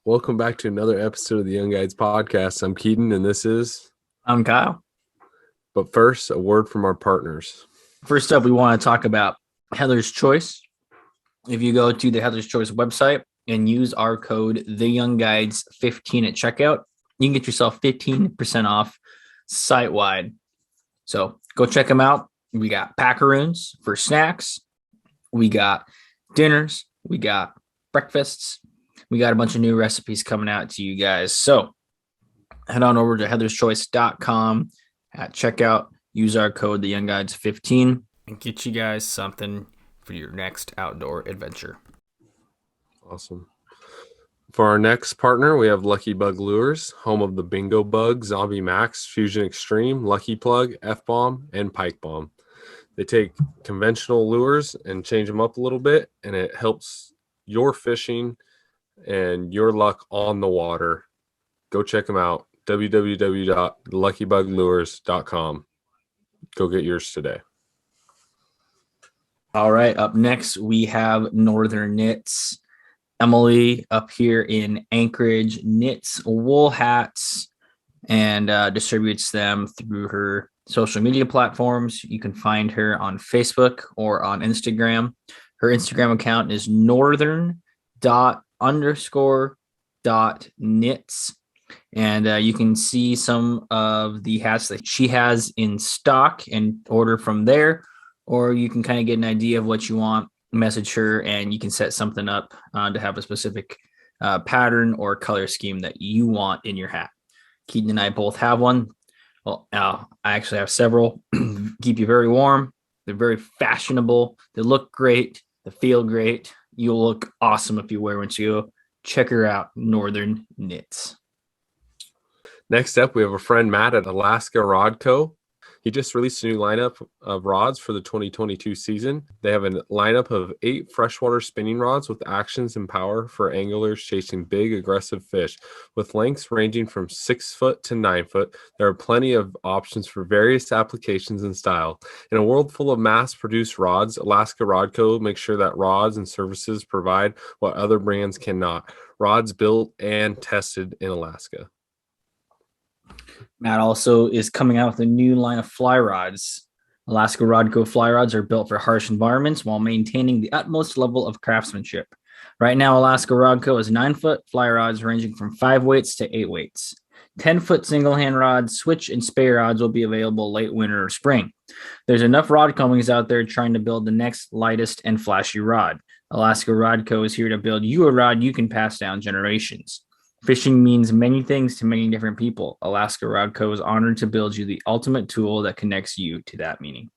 Welcome back to another episode of the Young Guides Podcast. I'm Keaton, and this is... I'm Kyle. But first, a word from our partners. First up, we want to talk about Heather's Choice. If you go to the Heather's Choice website and use our code TheYoungGuides15 at checkout, you can get yourself 15% off site-wide. So go check them out. We got packaroons for snacks. We got dinners. We got breakfasts. We got a bunch of new recipes coming out to you guys. So head on over to heatherschoice.com at checkout. Use our code TheYoungGuides15 and get you guys something for your next outdoor adventure. Awesome. For our next partner, we have Lucky Bug Lures, home of the Bingo Bug, Zombie Max, Fusion Extreme, Lucky Plug, F-Bomb, and Pike Bomb. They take conventional lures and change them up a little bit, and it helps your fishing and your luck on the water. Go check them out. www.luckybuglures.com. Go get yours today. All right. Up next, we have Northern Knits. Emily up here in Anchorage knits wool hats and distributes them through her social media platforms. You can find her on Facebook or on Instagram. Her Instagram account is northern._.knits. And you can see some of the hats that she has in stock and order from there, or you can kind of get an idea of what you want, message her, and you can set something up to have a specific pattern or color scheme that you want in your hat. Keaton and I both have one. Well, I actually have several. Keep you very warm. They're very fashionable. They look great. They feel great. You'll look awesome if you wear one. So check her out, Northern Knits. Next up, we have a friend, Matt, at Alaska Rod Co. He just released a new lineup of rods for the 2022 season. They have a lineup of 8 freshwater spinning rods with actions and power for anglers chasing big, aggressive fish. With lengths ranging from 6 foot to 9 foot, there are plenty of options for various applications and style. In a world full of mass-produced rods, Alaska Rod Co. makes sure that rods and services provide what other brands cannot. Rods built and tested in Alaska. Matt also is coming out with a new line of fly rods. Alaska Rod Co. fly rods are built for harsh environments while maintaining the utmost level of craftsmanship. Right now, Alaska Rod Co. is 9-foot fly rods ranging from 5 weights to 8 weights. 10-foot single-hand rods, switch, and spare rods will be available late winter or spring. There's enough rod companies out there trying to build the next lightest and flashy rod. Alaska Rod Co. is here to build you a rod you can pass down generations. Fishing means many things to many different people. Alaska Rod Co. is honored to build you the ultimate tool that connects you to that meaning.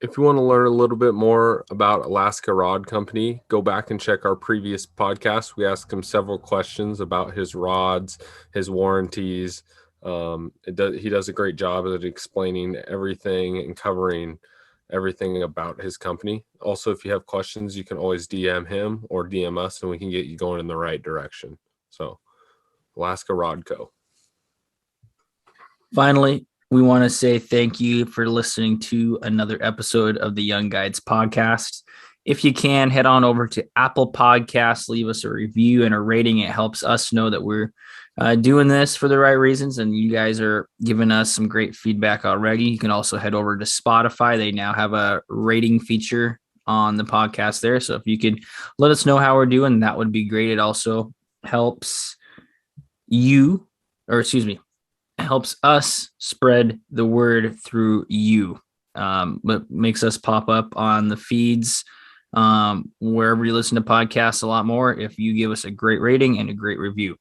If you want to learn a little bit more about Alaska Rod Company, go back and check our previous podcast. We asked him several questions about his rods, his warranties. He does a great job at explaining everything and covering everything about his company. Also, if you have questions, you can always DM him or DM us and we can get you going in the right direction. So, Alaska Rod Co. Finally, we want to say thank you for listening to another episode of the Young Guides podcast. If you can, head on over to Apple Podcasts, leave us a review and a rating. It helps us know that we're doing this for the right reasons, and you guys are giving us some great feedback already. You can also head over to Spotify. They now have a rating feature on the podcast there. So if you could let us know how we're doing, that would be great. It also helps helps us spread the word through you. But makes us pop up on the feeds wherever you listen to podcasts a lot more if you give us a great rating and a great review.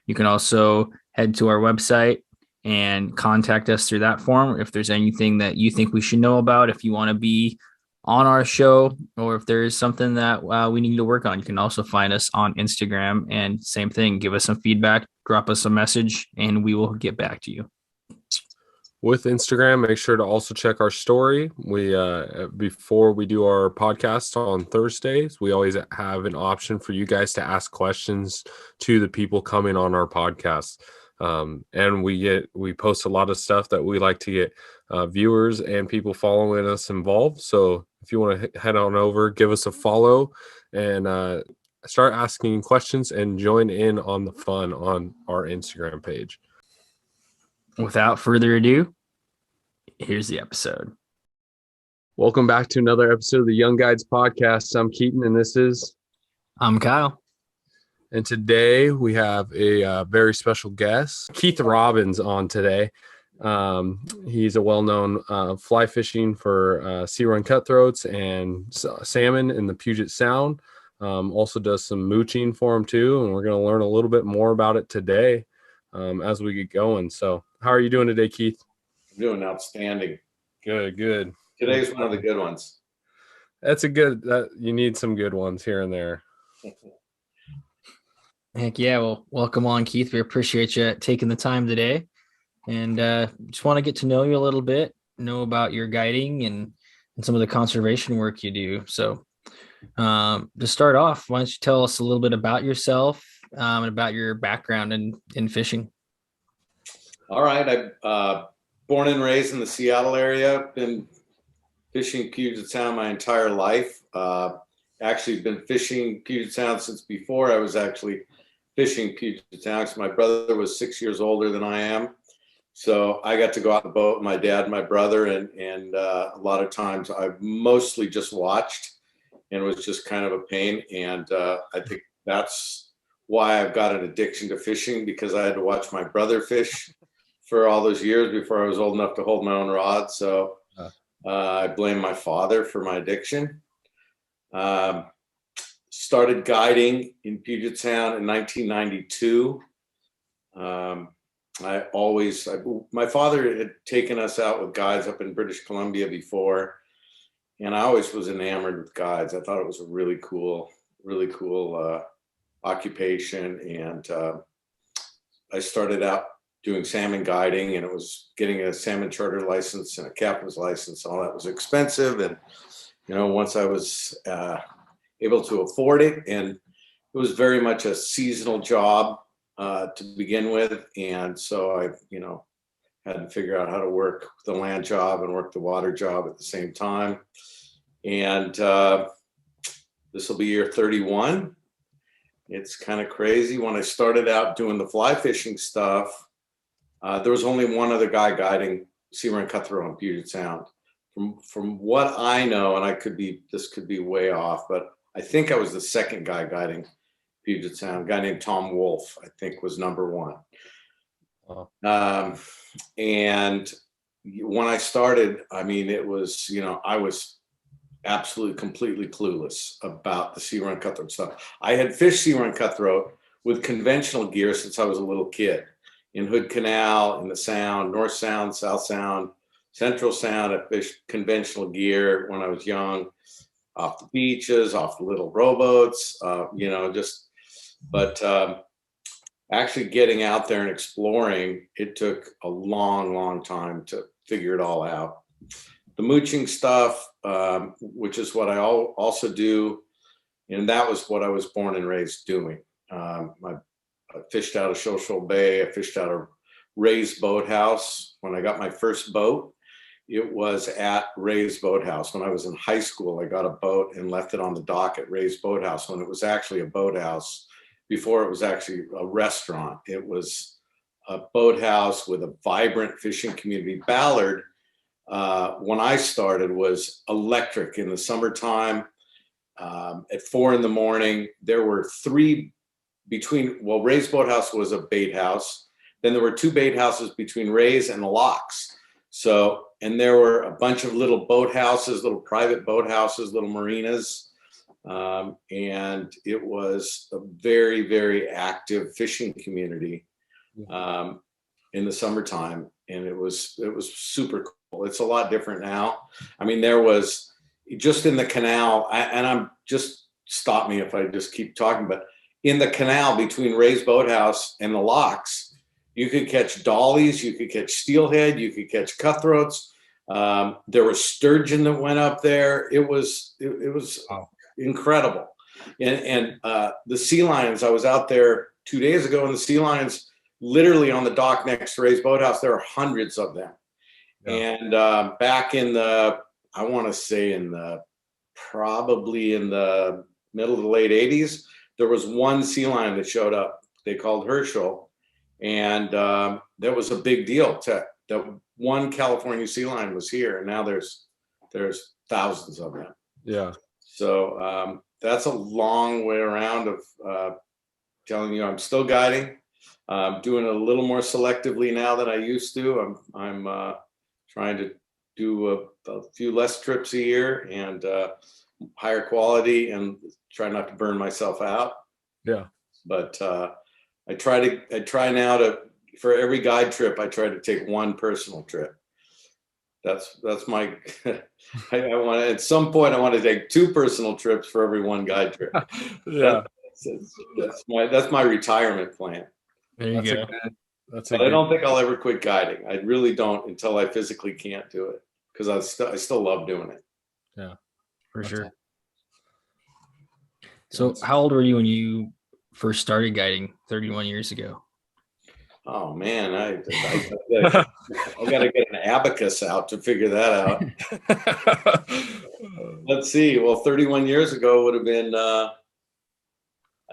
You can also head to our website and contact us through that form if there's anything that you think we should know about, if you want to be on our show, or if there's something that we need to work on. You can also find us on Instagram, and same thing, give us some feedback, drop us a message, and we will get back to you. With Instagram, make sure to also check our story. We before we do our podcast on Thursdays, we always have an option for you guys to ask questions to the people coming on our podcast. And we post a lot of stuff that we like to get viewers and people following us involved. So if you want to head on over, give us a follow and start asking questions and join in on the fun on our Instagram page. Without further ado, here's the episode. Welcome back to another episode of the Young Guides podcast. I'm Keaton, and this is... I'm Kyle. And today we have a very special guest, Keith Robbins, on today. He's a well-known fly fishing for sea run cutthroats and salmon in the Puget Sound. Also does some mooching for him too, and we're going to learn a little bit more about it today as we get going. So how are you doing today, Keith? I'm doing outstanding. Good. Today's one of the good ones. That's a good, you need some good ones here and there. Heck yeah. Well, welcome on, Keith. We appreciate you taking the time today, and just want to get to know you a little bit, know about your guiding and some of the conservation work you do. So to start off, why don't you tell us a little bit about yourself and about your background in fishing? All right. I'm born and raised in the Seattle area. Been fishing Puget Sound my entire life. Actually been fishing Puget Sound since before I was actually fishing Puget Sound. My brother was 6 years older than I am. So I got to go out on the boat with my dad and my brother. And a lot of times I mostly just watched and it was just kind of a pain. And I think that's why I've got an addiction to fishing, because I had to watch my brother fish for all those years before I was old enough to hold my own rod. So I blame my father for my addiction. Started guiding in Puget Sound in 1992. My father had taken us out with guides up in British Columbia before, and I always was enamored with guides. I thought it was a really cool occupation. And I started out doing salmon guiding, and it was getting a salmon charter license and a captain's license. All that was expensive. And, once I was able to afford it, and it was very much a seasonal job to begin with. And so I, had to figure out how to work the land job and work the water job at the same time. And this will be year 31. It's kind of crazy. When I started out doing the fly fishing stuff, there was only one other guy guiding sea run cutthroat on Puget Sound. From what I know, and this could be way off, but I think I was the second guy guiding Puget Sound. A guy named Tom Wolf, I think, was number one. And when I started, it was, I was absolutely completely clueless about the sea run cutthroat stuff. I had fished sea run cutthroat with conventional gear since I was a little kid, in Hood Canal, in the Sound, North Sound, South Sound, Central Sound. I fished conventional gear when I was young, off the beaches, off the little rowboats, but actually getting out there and exploring, it took a long time to figure it all out. The mooching stuff, which is what I also do, and that was what I was born and raised doing. I fished out of Shoal Bay. I fished out of Ray's Boathouse. When I got my first boat, it was at Ray's Boathouse. When I was in high school, I got a boat and left it on the dock at Ray's Boathouse when it was actually a boathouse before it was actually a restaurant. It was a boathouse with a vibrant fishing community. Ballard, when I started, was electric in the summertime. At 4 a.m, there were Ray's Boathouse was a bait house. Then there were 2 bait houses between Ray's and the locks. So, and there were a bunch of little boathouses, little private boathouses, little marinas. And it was a very, very active fishing community in the summertime. And it was super cool. It's a lot different now. There was just in the canal, and I'm just, stop me if I just keep talking, but in the canal between Ray's Boathouse and the locks, you could catch dollies, you could catch steelhead, you could catch cutthroats. There was sturgeon that went up there. It was incredible. And the sea lions, I was out there 2 days ago, and the sea lions, literally on the dock next to Ray's Boathouse, there are hundreds of them. Yeah. And back in the, I want to say probably in the middle to late 80s, there was one sea lion that showed up. They called Herschel, and that was a big deal. That one California sea lion was here, and now there's thousands of them. Yeah. So that's a long way around of telling you I'm still guiding. Doing it a little more selectively now than I used to. I'm trying to do a few less trips a year and higher quality, and try not to burn myself out. Yeah. But I try now to, for every guide trip, I try to take one personal trip. That's my I want to, at some point I want to take 2 personal trips for every one guide trip. Yeah. That's my retirement plan. There you go. But I don't think I'll ever quit guiding. I really don't until I physically can't do it, because I still love doing it. Yeah, for sure. So how old were you when you first started guiding 31 years ago? Oh man, I got to get an abacus out to figure that out. Let's see. Well, 31 years ago would have been, I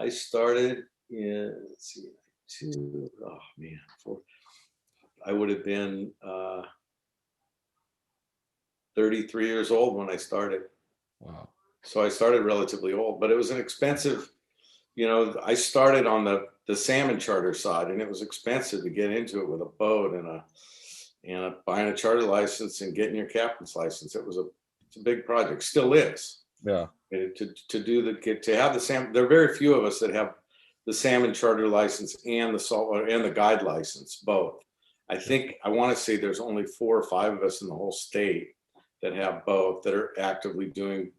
started, let's see, I would have been 33 years old when I started. Wow. So I started relatively old, but it was an expensive, I started on the salmon charter side, and it was expensive to get into it with a boat and buying a charter license and getting your captain's license. It's a big project, still is. Yeah. To have the salmon, there are very few of us that have the salmon charter license and the saltwater and the guide license, both. I want to say there's only 4 or 5 of us in the whole state that have both, that are actively doing,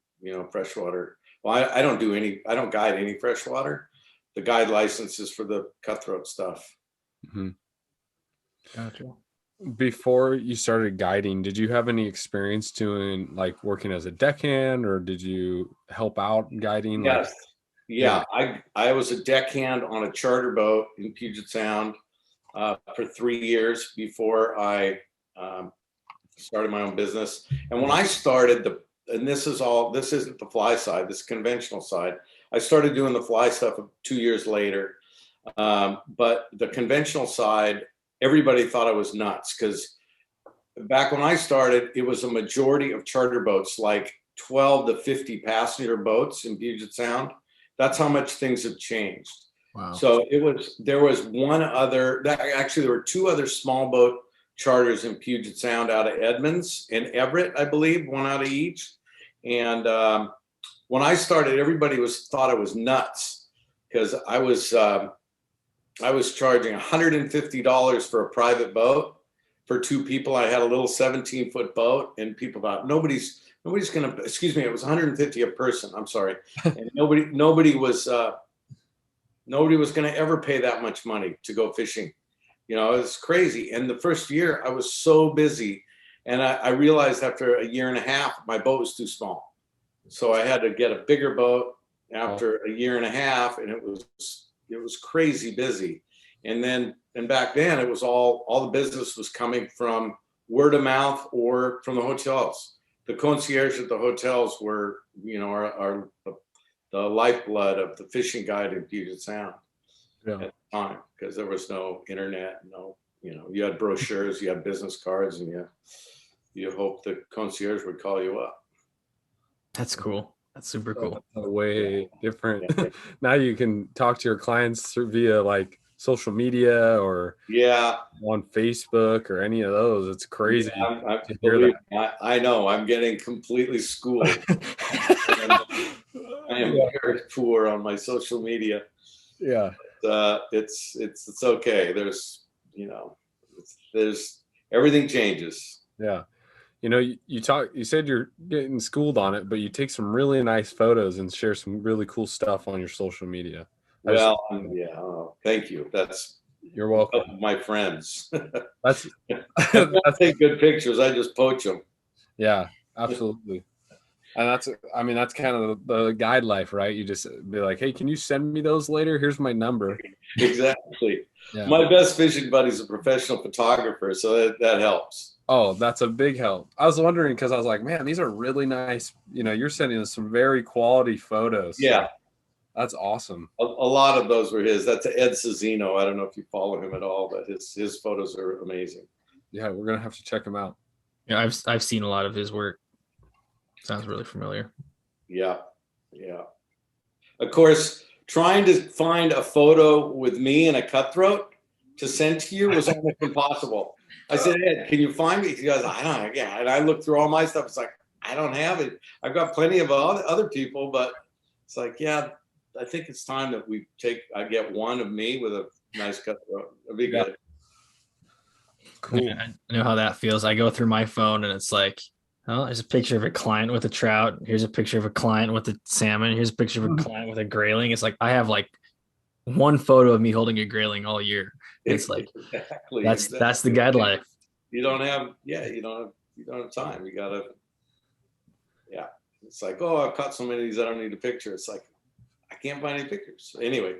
freshwater. Well, I don't guide any freshwater. The guide license is for the cutthroat stuff. Mm-hmm. Gotcha. Before you started guiding, did you have any experience doing, like, working as a deckhand, or did you help out guiding? Yes. Yeah. I was a deckhand on a charter boat in Puget Sound for 3 years before I started my own business. And when I started this isn't the fly side, this conventional side. I started doing the fly stuff 2 years later. But the conventional side, everybody thought I was nuts, because back when I started, it was a majority of charter boats, like 12 to 50 passenger boats in Puget Sound. That's how much things have changed. Wow. So there were 2 other small boat charters in Puget Sound, out of Edmonds and Everett, I believe, one out of each. And when I started, everybody thought I was nuts, because I was charging $150 for a private boat for 2 people. I had a little 17-foot boat, and people thought nobody's gonna, excuse me, it was $150 a person. I'm sorry, and nobody was gonna ever pay that much money to go fishing. It's crazy. And the first year I was so busy, and I realized after a year and a half, my boat was too small. So I had to get a bigger boat after a year and a half, and it was crazy busy. And back then it was all the business was coming from word of mouth or from the hotels. The concierge at the hotels were, are the lifeblood of the fishing guide in Puget Sound. Yeah. At the time, because there was no internet, you had brochures, you had business cards, and you hope the concierge would call you up. That's cool. That's super cool. Way different. Yeah. Now you can talk to your clients via, like, social media or on Facebook or any of those. It's crazy. Yeah, I know. I'm getting completely schooled. I am very poor on my social media. Yeah. It's okay. There's everything changes. Yeah. You said you're getting schooled on it, but you take some really nice photos and share some really cool stuff on your social media. Thank you. You're welcome. My friends. That's I take good pictures. I just poach them. Yeah, absolutely. And that's kind of the guide life, right? You just be like, hey, can you send me those later? Here's my number. Exactly. Yeah. My best fishing buddy's a professional photographer, so that helps. Oh, that's a big help. I was wondering, because I was like, man, these are really nice. You're sending us some very quality photos. Yeah. That's awesome. A lot of those were his. That's Ed Cezzino. I don't know if you follow him at all, but his photos are amazing. Yeah, we're gonna have to check him out. Yeah, I've seen a lot of his work. Sounds really familiar. Yeah, yeah. Of course, trying to find a photo with me and a cutthroat to send to you was almost impossible. I said, Ed, can you find me? He goes, I don't. Yeah, and I looked through all my stuff. It's like, I don't have it. I've got plenty of other people, but it's like, yeah, I think it's time that I get one of me with a nice cutthroat. It'd be good. Cool. I know how that feels. I go through my phone and it's like, oh, there's a picture of a client with a trout. Here's a picture of a client with a salmon. Here's a picture of a client with a grayling. It's like I have like one photo of me holding a grayling all year. It's like exactly. that's the guideline. You don't have time. You gotta, yeah. It's like, oh, I've caught so many of these, I don't need a picture. It's like, I can't find any pictures. Anyway.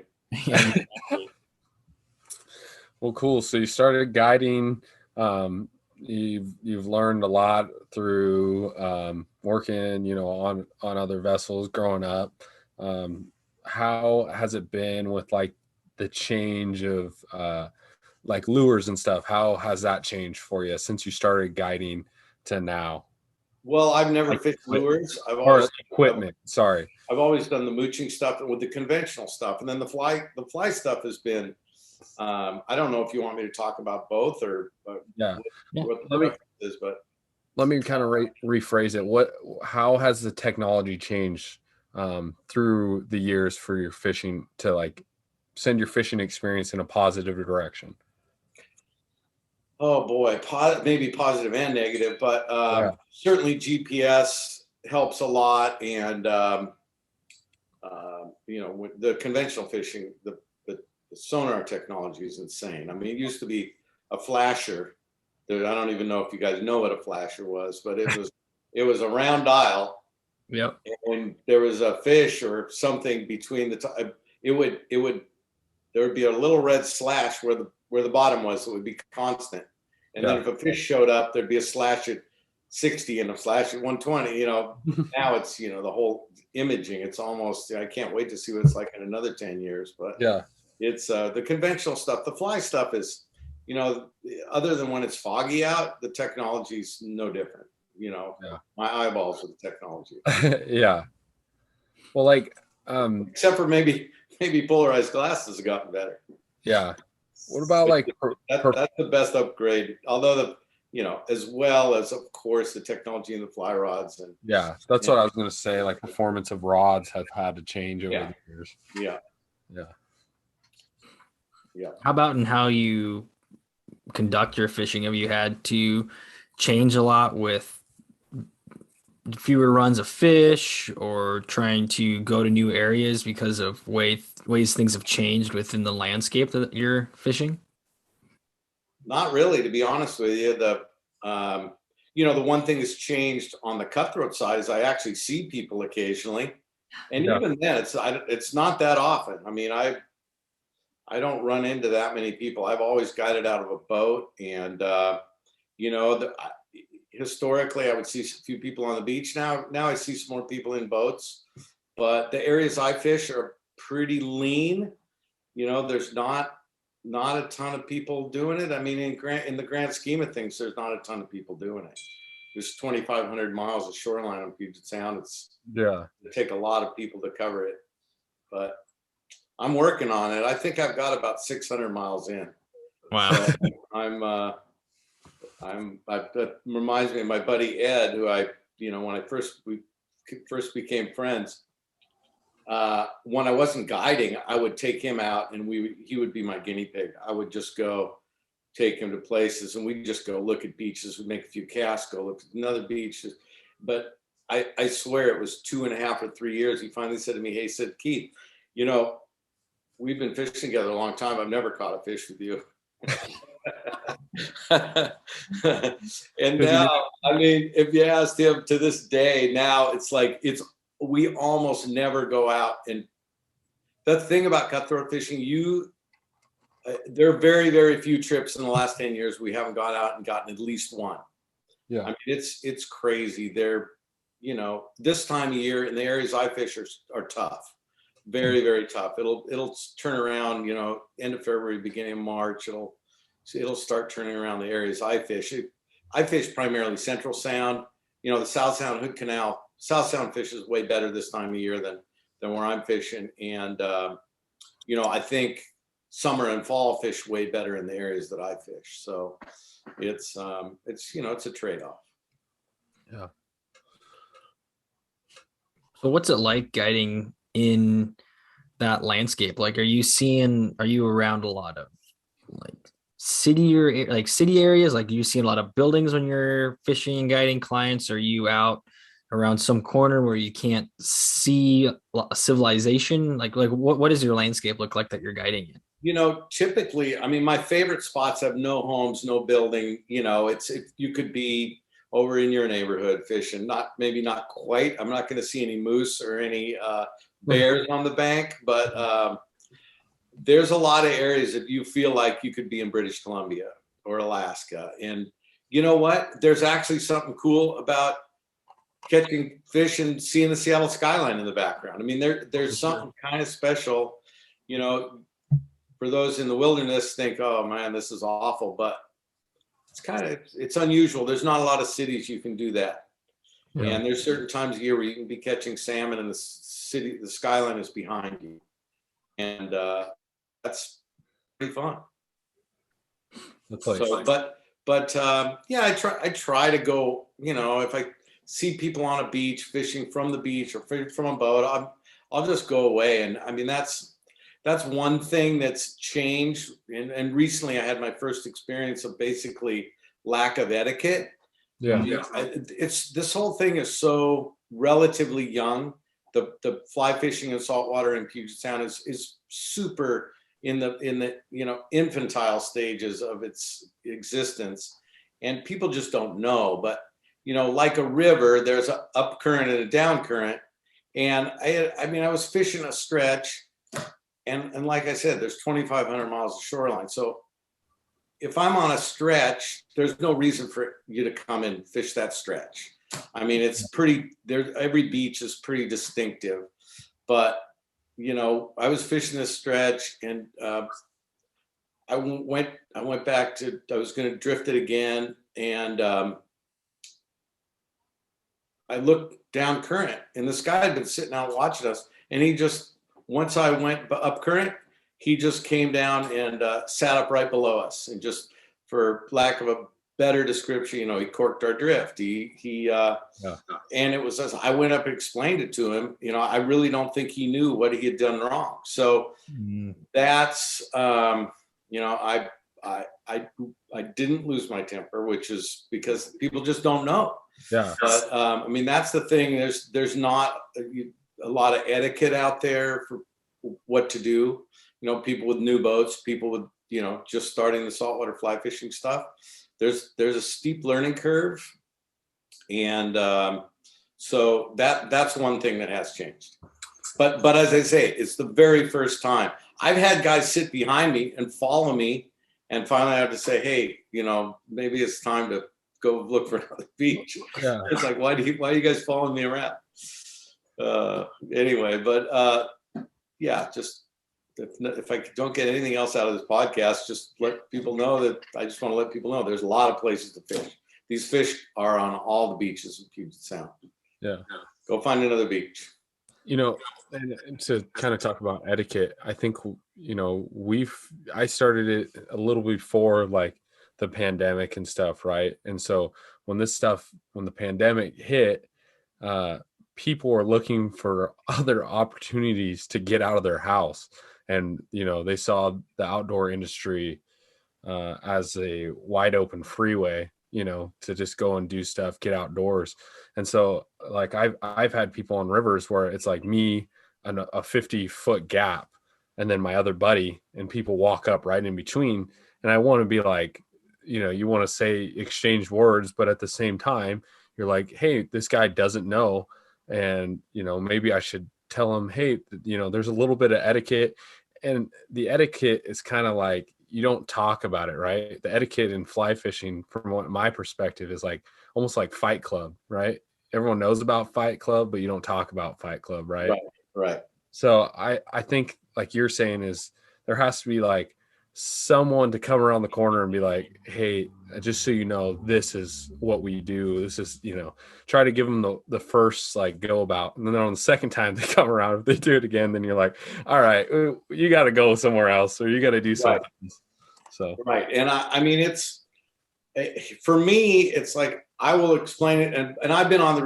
Well, cool. So you started guiding. You've learned a lot through working, on other vessels growing up. How has it been with like the change of like lures and stuff? How has that changed for you since you started guiding to now? Well, I've never Like fished lures. Equipment. Sorry. I've always done the mooching stuff with the conventional stuff, and then the fly stuff has been. I don't know if you want me to talk about both or what the difference is, but let me kind of rephrase it. How has the technology changed through the years for your fishing to like send your fishing experience in a positive direction? Oh boy, maybe positive and negative, but certainly GPS helps a lot, and with the conventional fishing, the sonar technology is insane. I mean, it used to be a flasher. I don't even know if you guys know what a flasher was, but it was a round dial. Yep. And there was a fish or something between there would be a little red slash where the bottom was. So it would be constant. And then if a fish showed up, there'd be a slash at 60 and a slash at 120. Now it's the whole imaging. It's almost, I can't wait to see what it's like in another 10 years. But it's the conventional stuff. The fly stuff is, other than when it's foggy out, the technology's no different. My eyeballs with the technology. Yeah. Well, like except for maybe polarized glasses have gotten better. Yeah. What about like that's the best upgrade? Although as well as of course the technology in the fly rods and that's what I was going to say. Like performance of rods have had to change over the years. Yeah. How about in how you conduct your fishing? Have you had to change a lot with fewer runs of fish or trying to go to new areas because of ways things have changed within the landscape that you're fishing? Not really, to be honest with you. The one thing that's changed on the cutthroat side is I actually see people occasionally, and even then it's not that often. I mean, I don't run into that many people. I've always guided out of a boat, and historically I would see a few people on the beach. Now I see some more people in boats, but the areas I fish are pretty lean. There's not a ton of people doing it. I mean, in the grand scheme of things, there's not a ton of people doing it. There's 2,500 miles of shoreline on Puget Sound. It'd take a lot of people to cover it, but I'm working on it. I think I've got about 600 miles in. Wow. So that reminds me of my buddy Ed, who when we first became friends, when I wasn't guiding, I would take him out and he would be my guinea pig. I would just go take him to places and we'd just go look at beaches. We'd make a few casts, go look at another beach. But I swear it was 2.5 or 3 years. He finally said to me, he said, Keith, we've been fishing together a long time. I've never caught a fish with you. And now, I mean, if you asked him to this day, now it's like we almost never go out. And the thing about cutthroat fishing, there are very, very few trips in the last 10 years we haven't gone out and gotten at least one. Yeah. I mean, it's crazy. They're, this time of year in the areas I fish are tough. Very, very tough. It'll turn around, end of February, beginning of March. It'll start turning around the areas I fish. I fish primarily Central Sound. The South Sound Hood Canal. South Sound fishes way better this time of year than where I'm fishing. And I think summer and fall fish way better in the areas that I fish. So it's a trade-off. Yeah. So what's it like guiding in that landscape? Like, are you around a lot of like city areas? Like, do you see a lot of buildings when you're fishing and guiding clients? Are you out around some corner where you can't see civilization? Like what does your landscape look like that you're guiding in? Typically, my favorite spots have no homes, no building. You could be over in your neighborhood fishing, maybe not quite. I'm not going to see any moose or any bears on the bank, but there's a lot of areas that you feel like you could be in British Columbia or Alaska. And you know what? There's actually something cool about catching fish and seeing the Seattle skyline in the background. There's something kind of special, for those in the wilderness think, oh man, this is awful, but it's unusual. There's not a lot of cities you can do that. Yeah. And there's certain times of year where you can be catching salmon and the skyline is behind you. And that's pretty fun. I try to go, if I see people on a beach fishing from the beach or fishing from a boat, I'll just go away. And that's one thing that's changed. And recently I had my first experience of basically lack of etiquette. Yeah. This whole thing is so relatively young. The fly fishing in saltwater in Puget Sound is super in the infantile stages of its existence. And people just don't know. But, like a river, there's an up current and a down current. And I was fishing a stretch. And like I said, there's 2,500 miles of shoreline. So if I'm on a stretch, there's no reason for you to come and fish that stretch. It's pretty, every beach is pretty distinctive. But, I was fishing this stretch and I went back to, I was going to drift it again. And I looked down current and this guy had been sitting out watching us. And he just, once I went up current, he just came down and sat up right below us. And just for lack of a better description, he corked our drift. And it was, as I went up and explained it to him, I really don't think he knew what he had done wrong. So that's, I didn't lose my temper, which is because people just don't know. Yeah. But that's the thing. There's not a lot of etiquette out there for what to do. People with new boats, people with, just starting the saltwater fly fishing stuff. There's a steep learning curve. And so that's one thing that has changed. But as I say, it's the very first time. I've had guys sit behind me and follow me, and finally I have to say, hey, maybe it's time to go look for another beach. Yeah. It's like, why are you guys following me around? Anyway, but just if I don't get anything else out of this podcast, just let people know that I just want to let people know there's a lot of places to fish. These fish are on all the beaches in Puget Sound. Yeah. Go find another beach. And to kind of talk about etiquette, I think, I started it a little before like the pandemic and stuff. Right. And so when the pandemic hit, people were looking for other opportunities to get out of their house. And, they saw the outdoor industry as a wide open freeway, to just go and do stuff, get outdoors. And so like I've had people on rivers where it's like me and a 50-foot gap and then my other buddy, and people walk up right in between. And I want to be like, you want to exchange words, but at the same time, you're like, hey, this guy doesn't know. And, maybe I should tell him, hey, there's a little bit of etiquette. And the etiquette is kind of like, you don't talk about it, right? The etiquette in fly fishing, from what my perspective, is like almost like Fight Club, right? Everyone knows about Fight Club, but you don't talk about Fight Club, right? Right. So I think like you're saying is there has to be like someone to come around the corner and be like, hey, just so you know, this is what we do. This is, try to give them the first like go about. And then on the second time they come around, if they do it again, then you're like, all right, you got to go somewhere else or you got to do something. Right. So, right. And I mean, for me, it's like, I will explain it. And I've been on the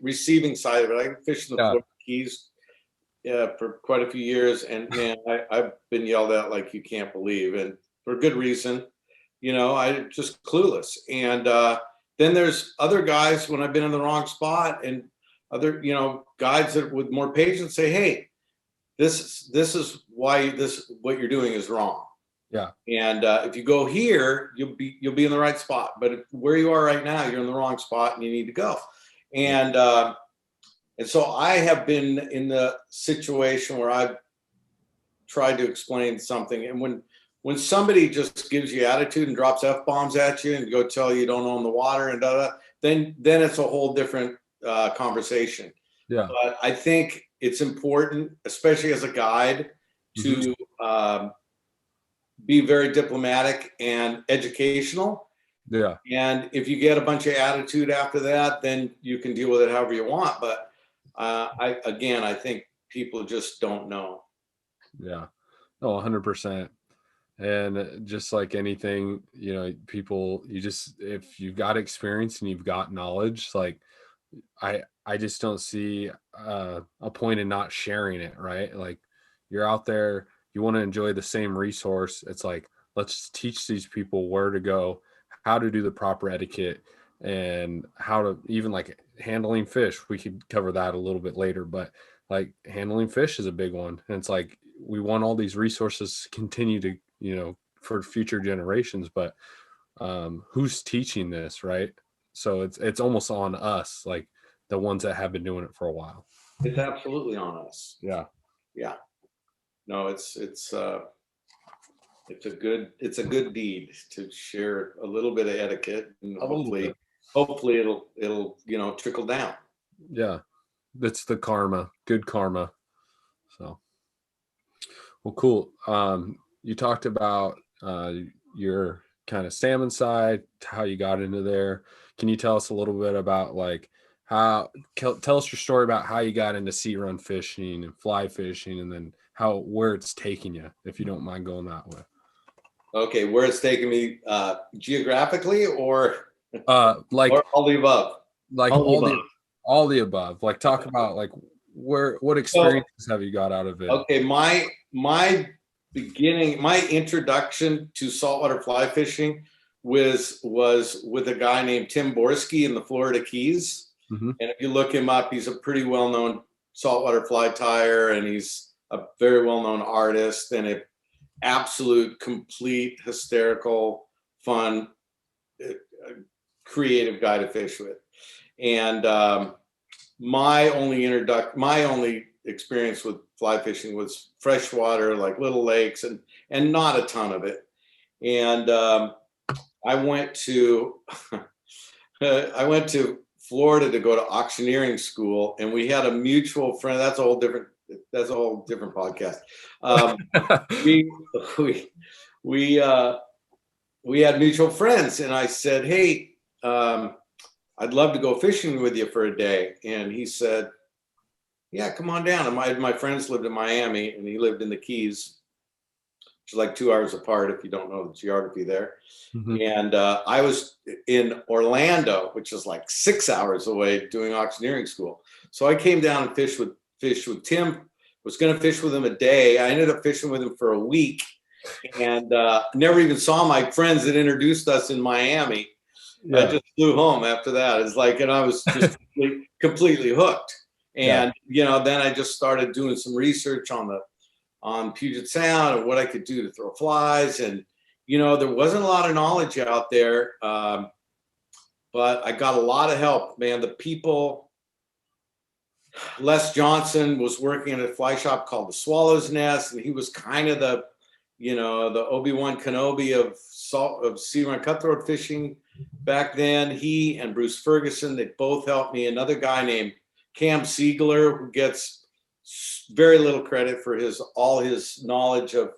receiving side of it. I fished in the Florida Keys for quite a few years. And man, I've been yelled at like you can't believe, and for good reason. I just clueless. And then there's other guys when I've been in the wrong spot, and other, guides that with more patience say, hey, this is why what you're doing is wrong. Yeah. And if you go here, you'll be in the right spot. But where you are right now, you're in the wrong spot and you need to go. And so I have been in the situation where I've tried to explain something. And when somebody just gives you attitude and drops F-bombs at you and go tell you don't own the water and then it's a whole different conversation. Yeah. But I think it's important, especially as a guide, to be very diplomatic and educational. Yeah. And if you get a bunch of attitude after that, then you can deal with it however you want. But I think people just don't know. Yeah. Oh, 100%. And just like anything, people, if you've got experience and you've got knowledge, like I just don't see a point in not sharing it, right? Like you're out there, you want to enjoy the same resource. It's like, let's teach these people where to go, how to do the proper etiquette, and how to even like handling fish. We could cover that a little bit later, but like handling fish is a big one. And it's like, we want all these resources to continue to, for future generations, but who's teaching this, right? So it's almost on us, like the ones that have been doing it for a while. It's absolutely on us. Yeah. Yeah. No, it's a good deed to share a little bit of etiquette, and hopefully it'll trickle down. Yeah. That's the karma, good karma. So, well, cool. You talked about your kind of salmon side, how you got into there. Can you tell us a little bit about like tell us your story about how you got into sea run fishing and fly fishing, and then where it's taking you, if you don't mind going that way. Okay, where it's taking me geographically, or like or all the above. Like all the above. Like talk about like what experiences have you got out of it? Okay, my introduction to saltwater fly fishing was with a guy named Tim Borski in the Florida Keys. And if you look him up, he's a pretty well-known saltwater fly tyer, and he's a very well-known artist and a absolute, complete, hysterical, fun, creative guy to fish with. And my only experience with fly fishing was freshwater, like little lakes, and not a ton of it. And I went to Florida to go to auctioneering school, and we had a mutual friend. That's a whole different podcast. We had mutual friends, and I said, hey, I'd love to go fishing with you for a day. And he said, yeah, come on down. And my friends lived in Miami, and he lived in the Keys, which is like 2 hours apart if you don't know the geography there. And I was in Orlando, which is like 6 hours away, doing auctioneering school. So I came down and fished with Tim. Was going to fish with him a day. I ended up fishing with him for a week, and never even saw my friends that introduced us in Miami. I just flew home after that. It's like, and I was just completely hooked. And then I just started doing some research on Puget Sound and what I could do to throw flies. And there wasn't a lot of knowledge out there, but I got a lot of help. Man, the people. Les Johnson was working at a fly shop called the Swallow's Nest, and he was kind of the Obi-Wan Kenobi of sea run cutthroat fishing back then. He and Bruce Ferguson, they both helped me. Another guy named Cam Siegler, who gets very little credit for all his knowledge of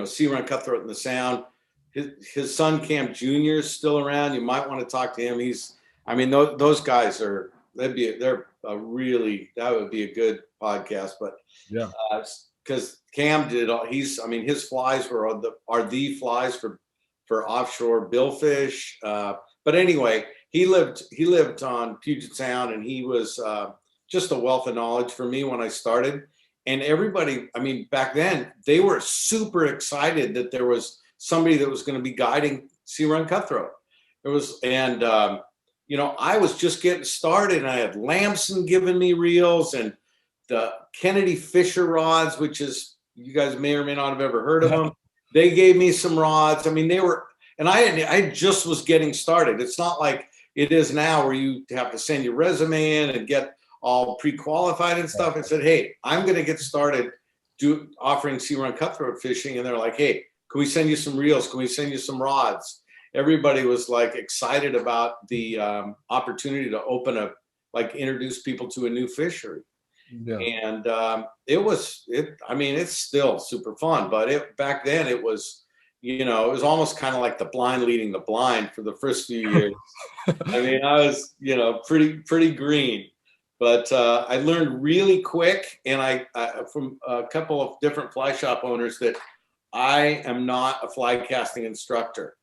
sea run cutthroat in the Sound. His son Cam Jr. is still around. You might want to talk to him. Those guys that would be a good podcast. But Yeah. Because Cam did his flies are the flies for offshore billfish. But anyway, he lived on Puget Sound, and he was just a wealth of knowledge for me when I started. And everybody, back then, they were super excited that there was somebody that was going to be guiding sea run cutthroat. I was just getting started, and I had Lamson giving me reels and the Kennedy Fisher rods, which is, you guys may or may not have ever heard of them. They gave me some rods. I just was getting started. It's not like it is now where you have to send your resume in and get all pre-qualified and stuff. I said, hey, I'm going to get started offering sea run cutthroat fishing. And they're like, hey, can we send you some reels? Can we send you some rods? Everybody was like excited about the opportunity to introduce people to a new fishery. Yeah. And it's still super fun, but back then it was, it was almost kind of like the blind leading the blind for the first few years. I was, pretty green, but I learned really quick, and I from a couple of different fly shop owners that I am not a fly casting instructor.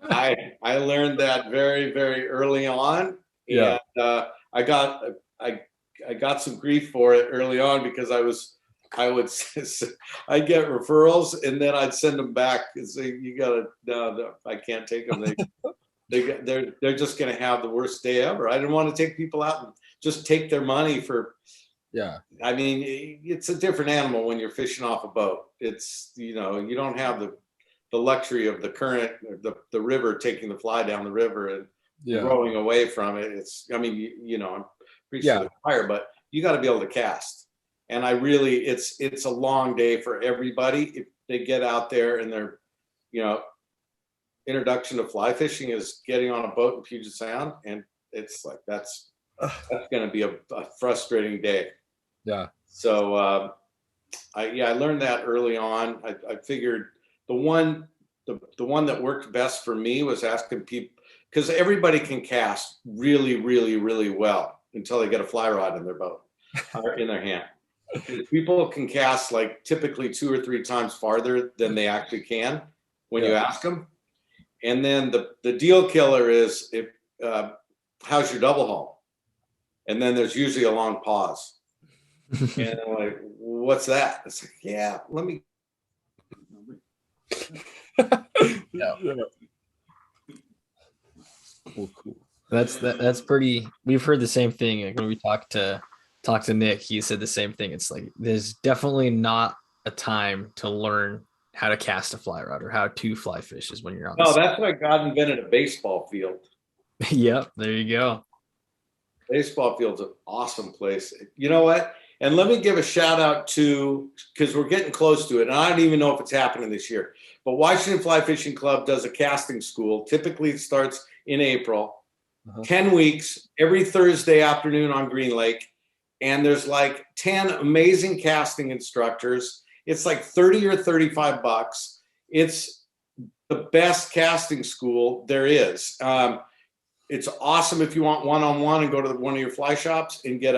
I learned that very, very early on. Yeah. And I got some grief for it early on because I'd get referrals, and then I'd send them back and say, no, I can't take them. They're just going to have the worst day ever. I didn't want to take people out and just take their money for. Yeah. It's a different animal when you're fishing off a boat. It's, you don't have the luxury of the current, the river taking the fly down the river and rowing away from it. It's, I'm pretty sure the fire, but you got to be able to cast. And it's a long day for everybody. If they get out there and their, introduction to fly fishing is getting on a boat in Puget Sound. And it's like, that's going to be a frustrating day. Yeah. So, I learned that early on. I figured the one that worked best for me was asking people, because everybody can cast really, really, really well until they get a fly rod in their boat or in their hand. People can cast like typically 2 or 3 times farther than they actually can when you ask them. And then the deal killer is how's your double haul? And then there's usually a long pause. And I'm like, what's that? It's like, yeah, let me. Cool. That's pretty. We've heard the same thing. Like when we talked to Nick, he said the same thing. It's like there's definitely not a time to learn how to cast a fly rod or how to fly fish is when you're on. No, that's why God invented a baseball field. Yep, there you go. Baseball field's an awesome place. You know what? And let me give a shout out to, because we're getting close to it, and I don't even know if it's happening this year, but Washington Fly Fishing Club does a casting school. Typically it starts in April, 10 weeks, every Thursday afternoon on Green Lake. And there's like 10 amazing casting instructors. It's like $30 or $35. It's the best casting school there is. It's awesome if you want one-on-one and go to one of your fly shops and get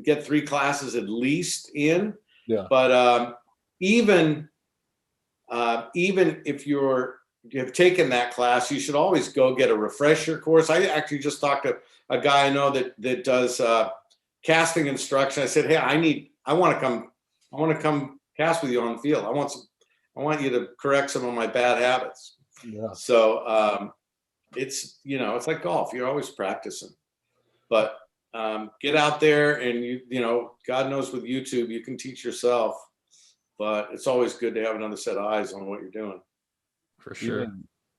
get 3 classes at least in. Yeah. But even if you have taken that class, you should always go get a refresher course. I actually just talked to a guy I know that does casting instruction. I said, hey, I want to come cast with you on the field. I want you to correct some of my bad habits. Yeah. So it's like golf. You're always practicing, but get out there and God knows with YouTube, you can teach yourself, but it's always good to have another set of eyes on what you're doing. For sure.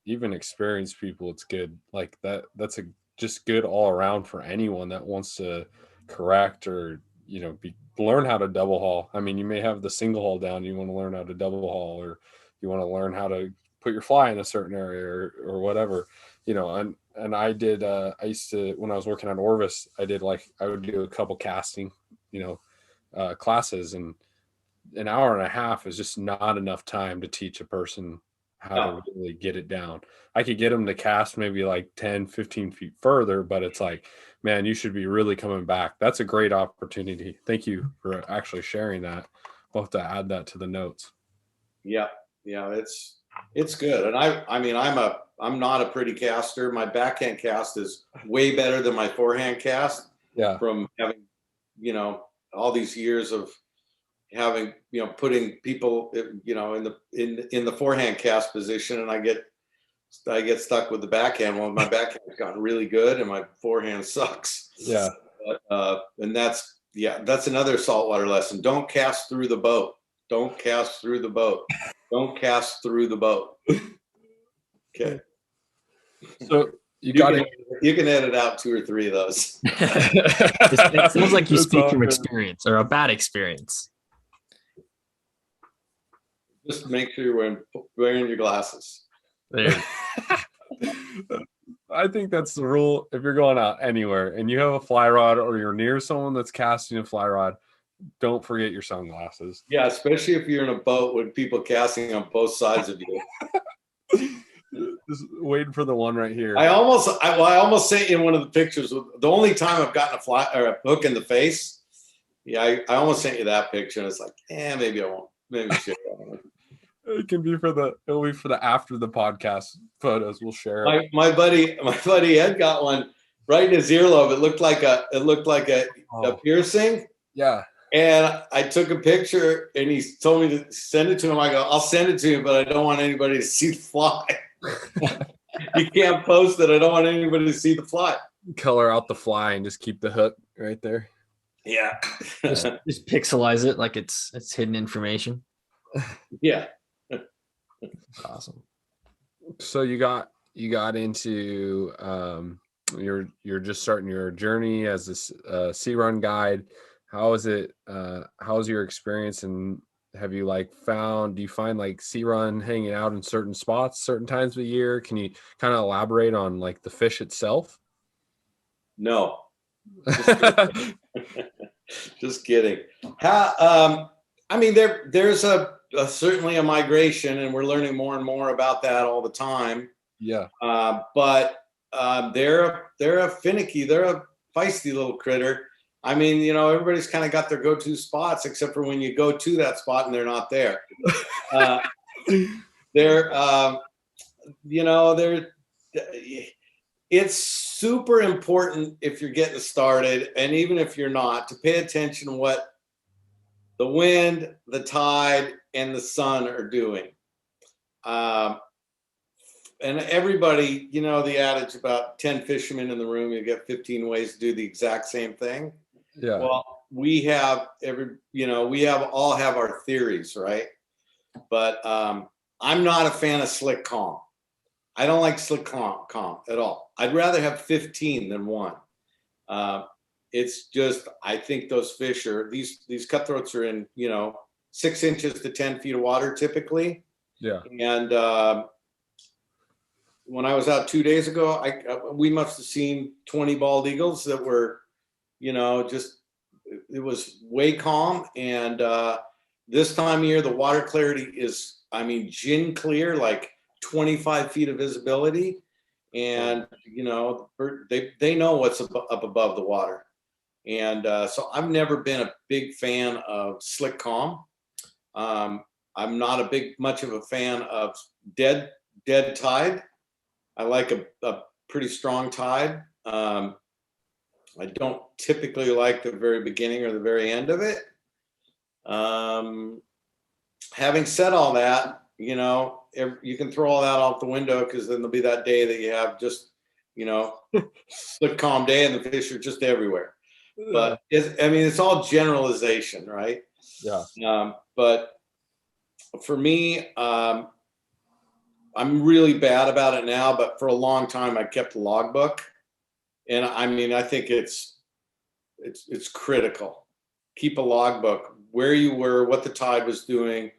Even experienced people, it's good. Like that's just good all around for anyone that wants to correct or, learn how to double haul. You may have the single haul down. You want to learn how to double haul, or you want to learn how to put your fly in a certain area or whatever. you know, and I did, I used to, when I was working on Orvis, I would do a couple casting, you know, classes, and an hour and a half is just not enough time to teach a person how to really get it down. I could get them to cast maybe like 10, 15 feet further, but it's like, man, you should be really coming back. That's a great opportunity. Thank you for actually sharing that. We'll have to add that to the notes. Yeah. Yeah. It's good. And I mean, I'm not a pretty caster. My backhand cast is way better than my forehand cast. Yeah. From having, you know, all these years of having, you know, putting people, you know, in the forehand cast position, and I get stuck with the backhand. Well, my backhand's gotten really good and my forehand sucks. Yeah. And that's another saltwater lesson. Don't cast through the boat. Don't cast through the boat. Don't cast through the boat. Okay. So you can edit out 2 or 3 of those. It sounds like you speak from experience, or a bad experience. Just make sure you're wearing your glasses. There. I think that's the rule. If you're going out anywhere and you have a fly rod, or you're near someone that's casting a fly rod, don't forget your sunglasses. Yeah, especially if you're in a boat with people casting on both sides of you. Just waiting for the one right here. I almost sent you in one of the pictures. The only time I've gotten a fly or a hook in the face. Yeah, I almost sent you that picture, and it's like, maybe I won't. Maybe share that. It'll be for the after the podcast photos. We'll share it. My buddy Ed got one right in his earlobe. It looked like a piercing. Yeah. And I took a picture, and he told me to send it to him. I go, I'll send it to you, but I don't want anybody to see the fly. You can't post it. I don't want anybody to see the fly. Color out the fly and just keep the hook right there. Yeah. just pixelize it like it's hidden information. Yeah. Awesome. So you got into you're just starting your journey as a sea run guide. How is it? How's your experience, and have you do you find sea run hanging out in certain spots, certain times of the year? Can you kind of elaborate on the fish itself? No. Just kidding. I mean, there's certainly a migration, and we're learning more and more about that all the time. Yeah. But they're a finicky, they're a feisty little critter. I mean, you know, everybody's kind of got their go-to spots, except for when you go to that spot and they're not there. It's super important if you're getting started, and even if you're not, to pay attention to what the wind, the tide, and the sun are doing. And everybody, you know, the adage about 10 fishermen in the room, you get 15 ways to do the exact same thing. Yeah. Well, we all have our theories, right? But I'm not a fan of slick calm. I don't like slick calm at all. I'd rather have 15 than 1. It's just, I think those fish these cutthroats are in, 6 inches to 10 feet of water typically. Yeah. And when I was out 2 days ago, we must have seen 20 bald eagles that were, it was way calm. And this time of year, the water clarity is, gin clear, like 25 feet of visibility. And, they know what's up above the water. And so I've never been a big fan of slick calm. I'm not much of a fan of dead tide. I like a pretty strong tide. I don't typically like the very beginning or the very end of it. Having said all that, you can throw all that out the window, because then there'll be that day that you have just, slick calm day and the fish are just everywhere. But it's all generalization, right? Yeah. But for me, I'm really bad about it now, but for a long time I kept a logbook. And I think it's critical. Keep a logbook, where you were, what the tide was doing,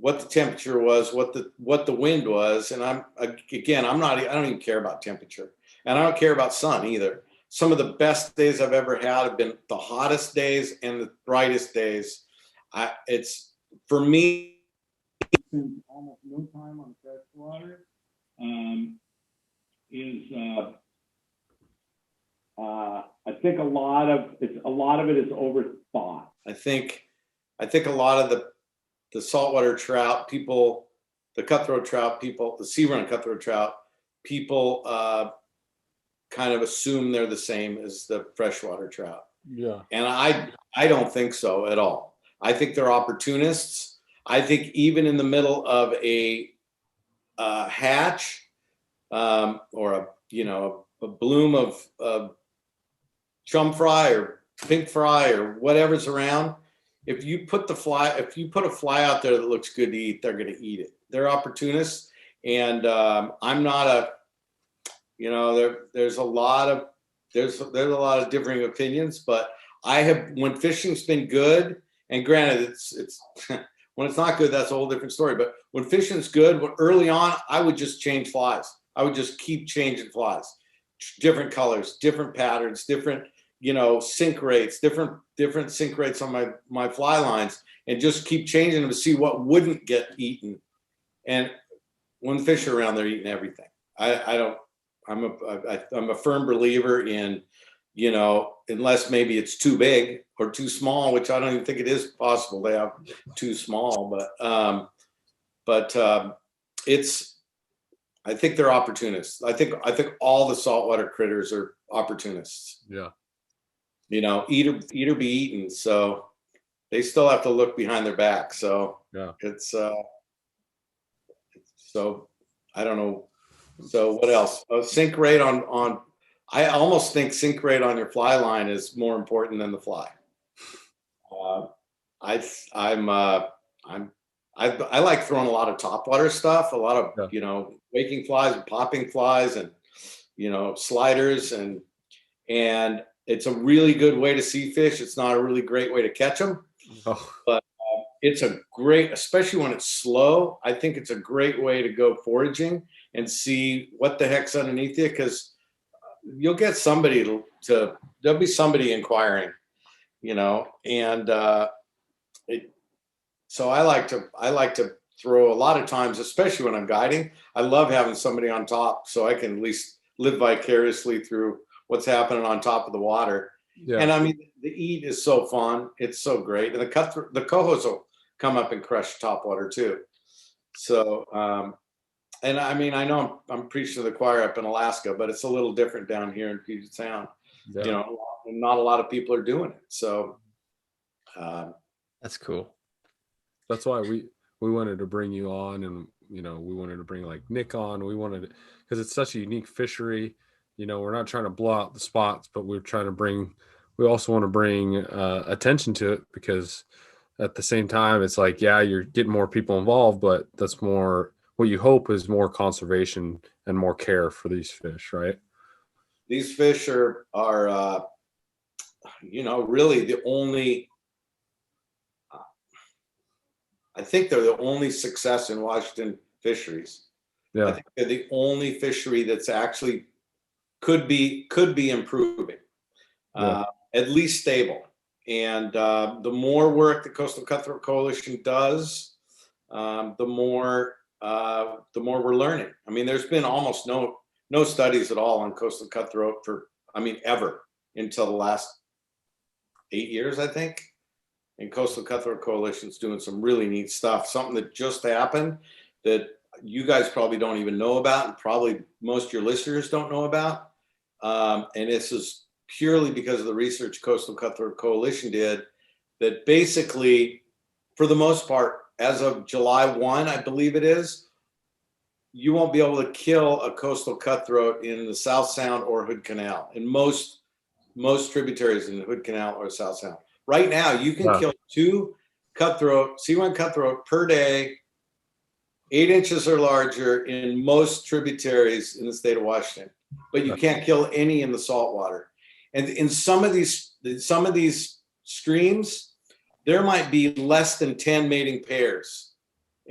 what the temperature was, what the wind was. And I don't even care about temperature, and I don't care about sun either. Some of the best days I've ever had have been the hottest days and the brightest days. It's for me, spend almost no time on freshwater. I think a lot of it is overthought. I think a lot of the saltwater trout people, the cutthroat trout people, the sea run cutthroat trout people kind of assume they're the same as the freshwater trout. Yeah. And I don't think so at all. I think they're opportunists. I think even in the middle of a hatch or a bloom of chum fry or pink fry or whatever's around, if you put a fly out there that looks good to eat, they're going to eat it. They're opportunists, and I'm not a, there's a lot of differing opinions, but when fishing's been good, and granted it's when it's not good, that's a whole different story. But when fishing's good, early on, I would just change flies. I would just keep changing flies, different colors, different patterns, different sink rates, different sink rates on my fly lines, and just keep changing them to see what wouldn't get eaten. And when the fish are around, they're eating everything. I'm a firm believer in, unless maybe it's too big or too small, which I don't even think it is possible. They have too small, but I think they're opportunists. I think all the saltwater critters are opportunists. Yeah. Eat or be eaten. So they still have to look behind their back. So yeah, it's so I don't know. So what else? Sink rate on. I almost think sink rate on your fly line is more important than the fly. I like throwing a lot of topwater stuff, a lot of waking flies and popping flies and sliders and it's a really good way to see fish. It's not a really great way to catch them, but it's a great, especially when it's slow. I think it's a great way to go foraging and see what the heck's underneath you, because you'll get somebody there'll be somebody inquiring, and so I like to throw a lot of times, especially when I'm guiding. I love having somebody on top so I can at least live vicariously through what's happening on top of the water. Yeah. And I mean, the eat is so fun. It's so great. And the cohos will come up and crush topwater too. So, and I mean, I know I'm preaching to the choir up in Alaska, but it's a little different down here in Puget Sound. Yeah. Not a lot of people are doing it. So that's cool. That's why we wanted to bring you on, and we wanted to bring like Nick on. We wanted it because it's such a unique fishery. We're not trying to blow out the spots, but we also want to bring attention to it, because at the same time, it's like, yeah, you're getting more people involved, but that's more what you hope is more conservation and more care for these fish, right? These fish are really the only, I think they're the only success in Washington fisheries. Yeah. I think they're the only fishery that's actually could be improving, at least stable. And the more work the Coastal Cutthroat Coalition does, the more we're learning. I mean, there's been almost no studies at all on coastal cutthroat ever until the last 8 years, I think. And Coastal Cutthroat Coalition's doing some really neat stuff. Something that just happened that you guys probably don't even know about, and probably most of your listeners don't know about. And this is purely because of the research Coastal Cutthroat Coalition did, that basically, for the most part, as of July 1, I believe it is, you won't be able to kill a coastal cutthroat in the South Sound or Hood Canal, in most tributaries in the Hood Canal or South Sound. Right now, you can kill 2 sea-run cutthroat per day, 8 inches or larger, in most tributaries in the state of Washington, but you can't kill any in the saltwater. And in some of these streams, there might be less than 10 mating pairs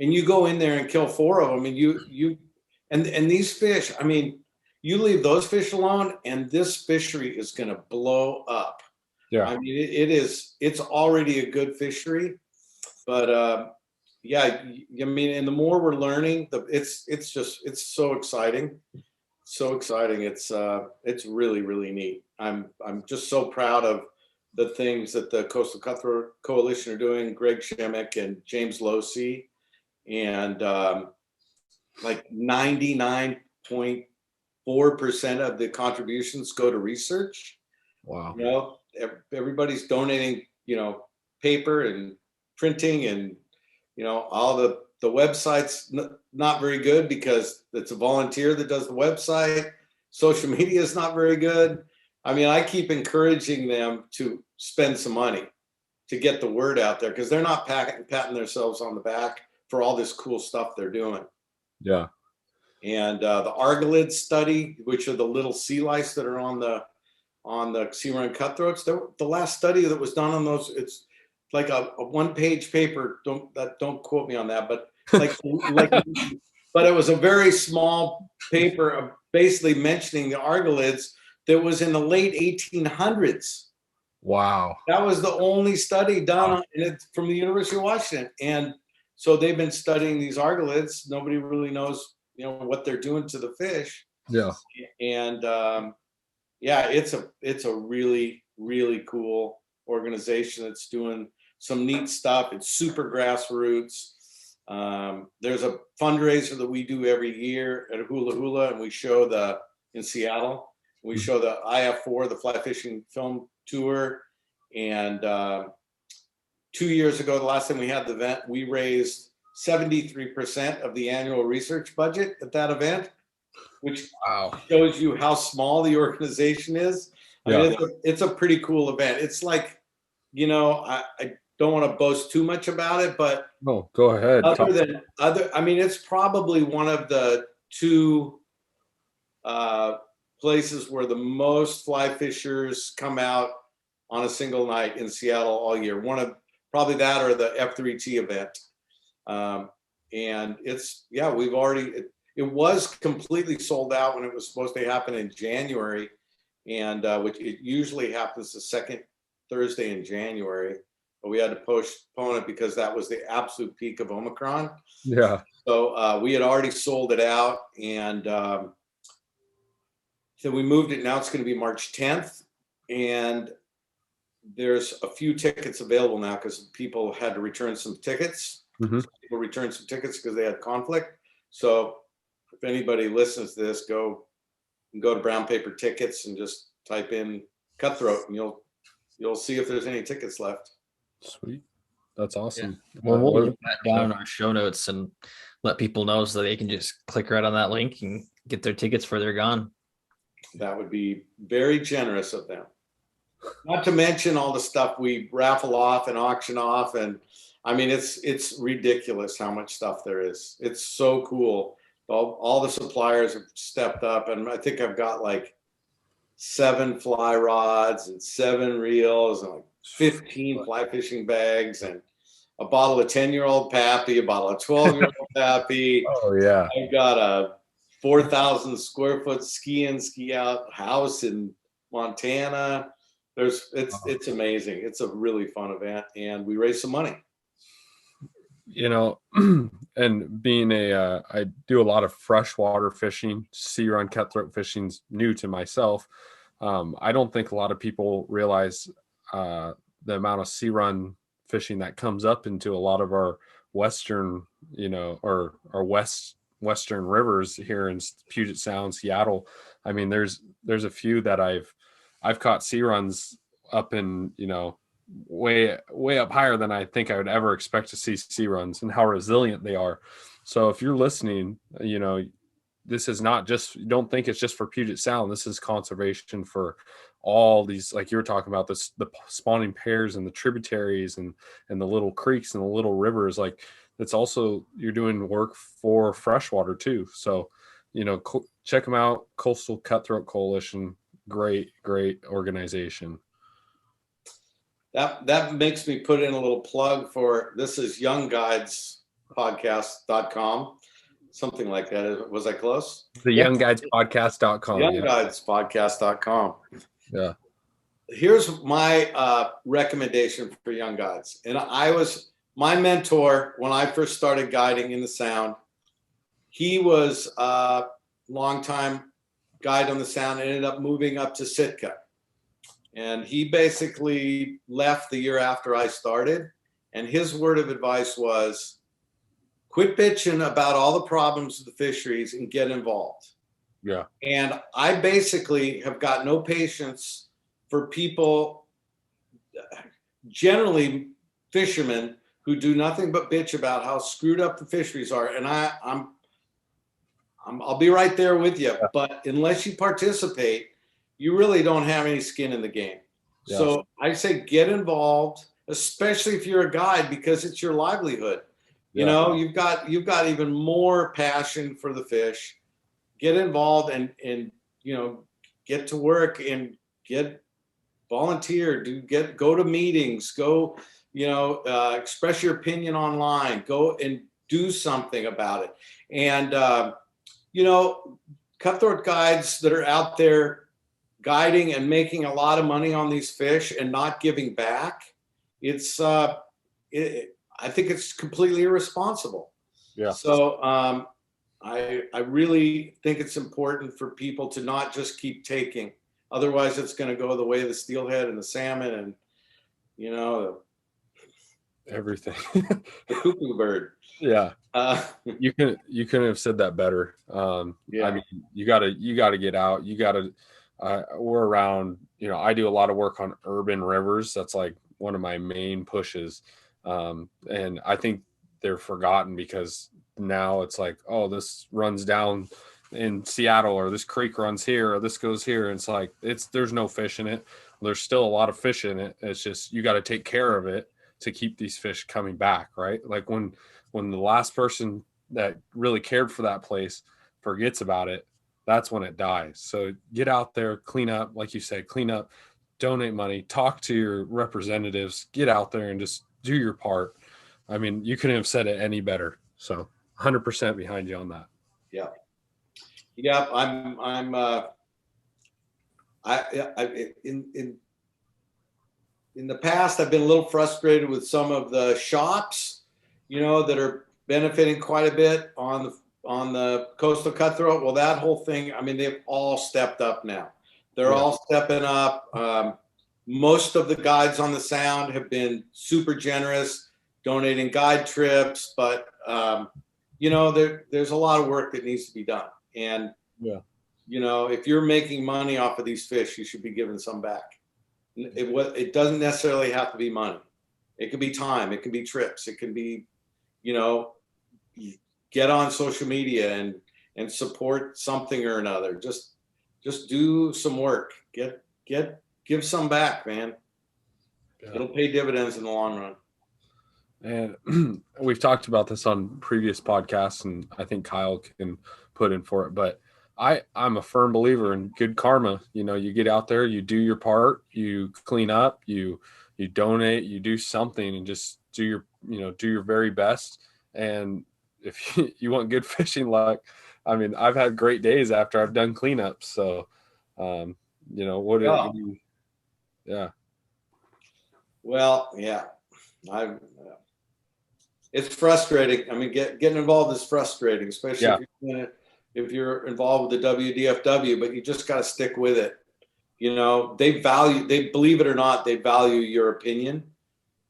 and you go in there and kill 4 of them, and and these fish, I mean, you leave those fish alone, and this fishery is going to blow up. Yeah. I mean, it's already a good fishery, but yeah, I mean, and the more we're learning, it's so exciting, so exciting. It's really, really neat. I'm just so proud of the things that the Coastal Cutthroat Coalition are doing. Greg Shemmick and James Losey, and like 99.4% of the contributions go to research. Wow. You know, everybody's donating, you know, paper and printing, and you know, all the website's not very good because it's a volunteer that does the website. Social media is not very good. I mean, I keep encouraging them to spend some money to get the word out there, because they're not patting themselves on the back for all this cool stuff they're doing. Yeah. And the argolid study, which are the little sea lice that are on the sea run cutthroats, the last study that was done on those, it's like a 1-page paper. Don't quote me on that, but like but it was a very small paper of basically mentioning the argolids that was in the late 1800s. Wow. That was the only study done on it from the University of Washington. And so they've been studying these argolids. Nobody really knows, you know, what they're doing to the fish. Yeah. And yeah, it's a really, really cool organization that's doing some neat stuff. It's super grassroots. There's a fundraiser that we do every year at Hula Hula, and we show in Seattle. We show the IF4, the fly fishing film tour. And 2 years ago, the last time we had the event, we raised 73% of the annual research budget at that event, which shows you how small the organization is. I mean, it's a pretty cool event. It's like, you know, I don't want to boast too much about it, but no, go ahead. I mean, it's probably one of the 2 places where the most fly fishers come out on a single night in Seattle all year. One of probably that or the F3T event. And it's, yeah, we've already, it was completely sold out when it was supposed to happen in January, and which it usually happens the second Thursday in January, but we had to postpone it because that was the absolute peak of Omicron. Yeah. So we had already sold it out, and so we moved it. Now it's going to be March 10th, and there's a few tickets available now because people had to return some tickets. Mm-hmm. People returned some tickets because they had conflict. So if anybody listens to this, go to Brown Paper Tickets and just type in Cutthroat, and you'll see if there's any tickets left. Sweet. That's awesome. Yeah. Well, we'll link that down in our show notes and let people know so they can just click right on that link and get their tickets before they're gone. That would be very generous of them. Not to mention all the stuff we raffle off and auction off, and I mean, it's ridiculous how much stuff there is. It's so cool. All the suppliers have stepped up, and I think I've got like 7 fly rods and 7 reels and like 15 fly fishing bags and a bottle of 10-year-old Pappy, a bottle of 12-year-old Pappy. Oh yeah. I've got a 4,000 square foot ski in, ski out house in Montana. It's amazing. It's a really fun event, and we raise some money. You know, and being I do a lot of freshwater fishing. Sea run cutthroat fishing's new to myself. I don't think a lot of people realize the amount of sea run fishing that comes up into a lot of our western, you know, or our western rivers here in Puget Sound, Seattle. I mean, there's a few that I've caught sea runs up in, you know, way up higher than I think I would ever expect to see sea runs, and how resilient they are. So if you're listening, you know, this is not just, don't think it's just for Puget Sound. This is conservation for all these, like you were talking about, the spawning pairs and the tributaries and the little creeks and the little rivers. Like, it's also, you're doing work for freshwater too. So, you know, check them out. Coastal Cutthroat Coalition, great organization. That makes me put in a little plug for, this is Young Guides youngguidespodcast.com, something like that. Was I close? The youngguidespodcast.com. Youngguidespodcast.com. Yeah. Here's my recommendation for young guides. And my mentor when I first started guiding in the Sound. He was a longtime guide on the Sound and ended up moving up to Sitka. And he basically left the year after I started. And his word of advice was, quit bitching about all the problems of the fisheries and get involved. Yeah. And I basically have got no patience for people, generally fishermen, who do nothing but bitch about how screwed up the fisheries are. And I'll be right there with you. Yeah. But unless you participate, you really don't have any skin in the game. Yeah. So I say get involved, especially if you're a guide, because it's your livelihood. You know, you've got even more passion for the fish. Get involved and you know, get to work and get volunteer. Go to meetings. Go, you know, express your opinion online. Go and do something about it. And you know, cutthroat guides that are out there guiding and making a lot of money on these fish and not giving back, I think it's completely irresponsible. Yeah. So I really think it's important for people to not just keep taking. Otherwise, it's going to go the way of the steelhead and the salmon and, you know, Everything. the cuckoo bird. Yeah. You couldn't have said that better. Yeah. I mean, you gotta get out. We're around, you know, I do a lot of work on urban rivers. That's like one of my main pushes. And I think they're forgotten because now it's like, oh, this runs down in Seattle, or this creek runs here, or this goes here. And it's like, there's no fish in it. There's still a lot of fish in it. It's just, you got to take care of it to keep these fish coming back. Right. Like when the last person that really cared for that place forgets about it, that's when it dies. So get out there, clean up, like you said, clean up, donate money, talk to your representatives, get out there and just do your part. I mean, you couldn't have said it any better. So 100% behind you on that. Yeah. Yeah. In the past, I've been a little frustrated with some of the shops, you know, that are benefiting quite a bit on the coastal cutthroat. Well, that whole thing, I mean, they've all stepped up now. They're all stepping up. Most of the guides on the Sound have been super generous, donating guide trips, but you know, there's a lot of work that needs to be done. And you know, if you're making money off of these fish, you should be giving some back. It doesn't necessarily have to be money. It could be time. It can be trips. It can be, you know, get on social media and support something or another. Just do some work. Give some back, man. Yeah. It'll pay dividends in the long run. And we've talked about this on previous podcasts, and I think Kyle can put in for it, but I'm a firm believer in good karma. You know, you get out there, you do your part, you clean up, you donate, you do something, and just do your very best. And if you want good fishing luck, I mean, I've had great days after I've done cleanups. So, you know, yeah. Well, yeah, it's frustrating. I mean, getting involved is frustrating, especially if you're involved with the WDFW, but you just got to stick with it. You know, they believe it or not, they value your opinion,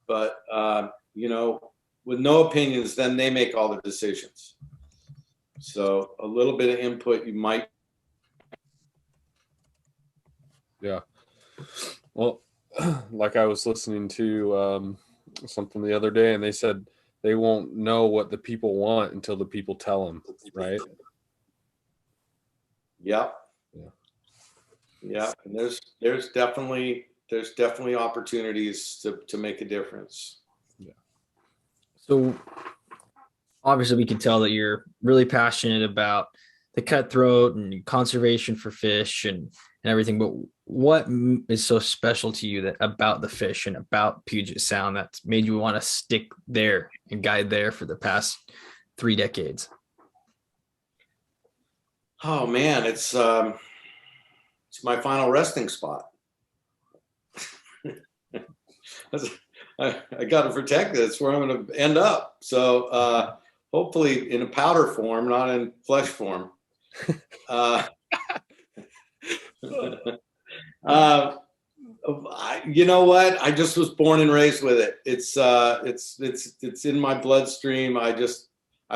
but you know, with no opinions, then they make all the decisions. So a little bit of input you might. Yeah. Well, like I was listening to something the other day, and they said they won't know what the people want until the people tell them, right? Yeah. And there's definitely opportunities to make a difference. Yeah. So obviously we can tell that you're really passionate about the cutthroat and conservation for fish and everything, but what is so special to you that about the fish and about Puget Sound that's made you want to stick there and guide there for the past 3 decades? Oh man, it's my final resting spot. I got to protect it. It's where I'm going to end up. So hopefully in a powder form, not in flesh form. You know what? I just was born and raised with it. It's in my bloodstream. I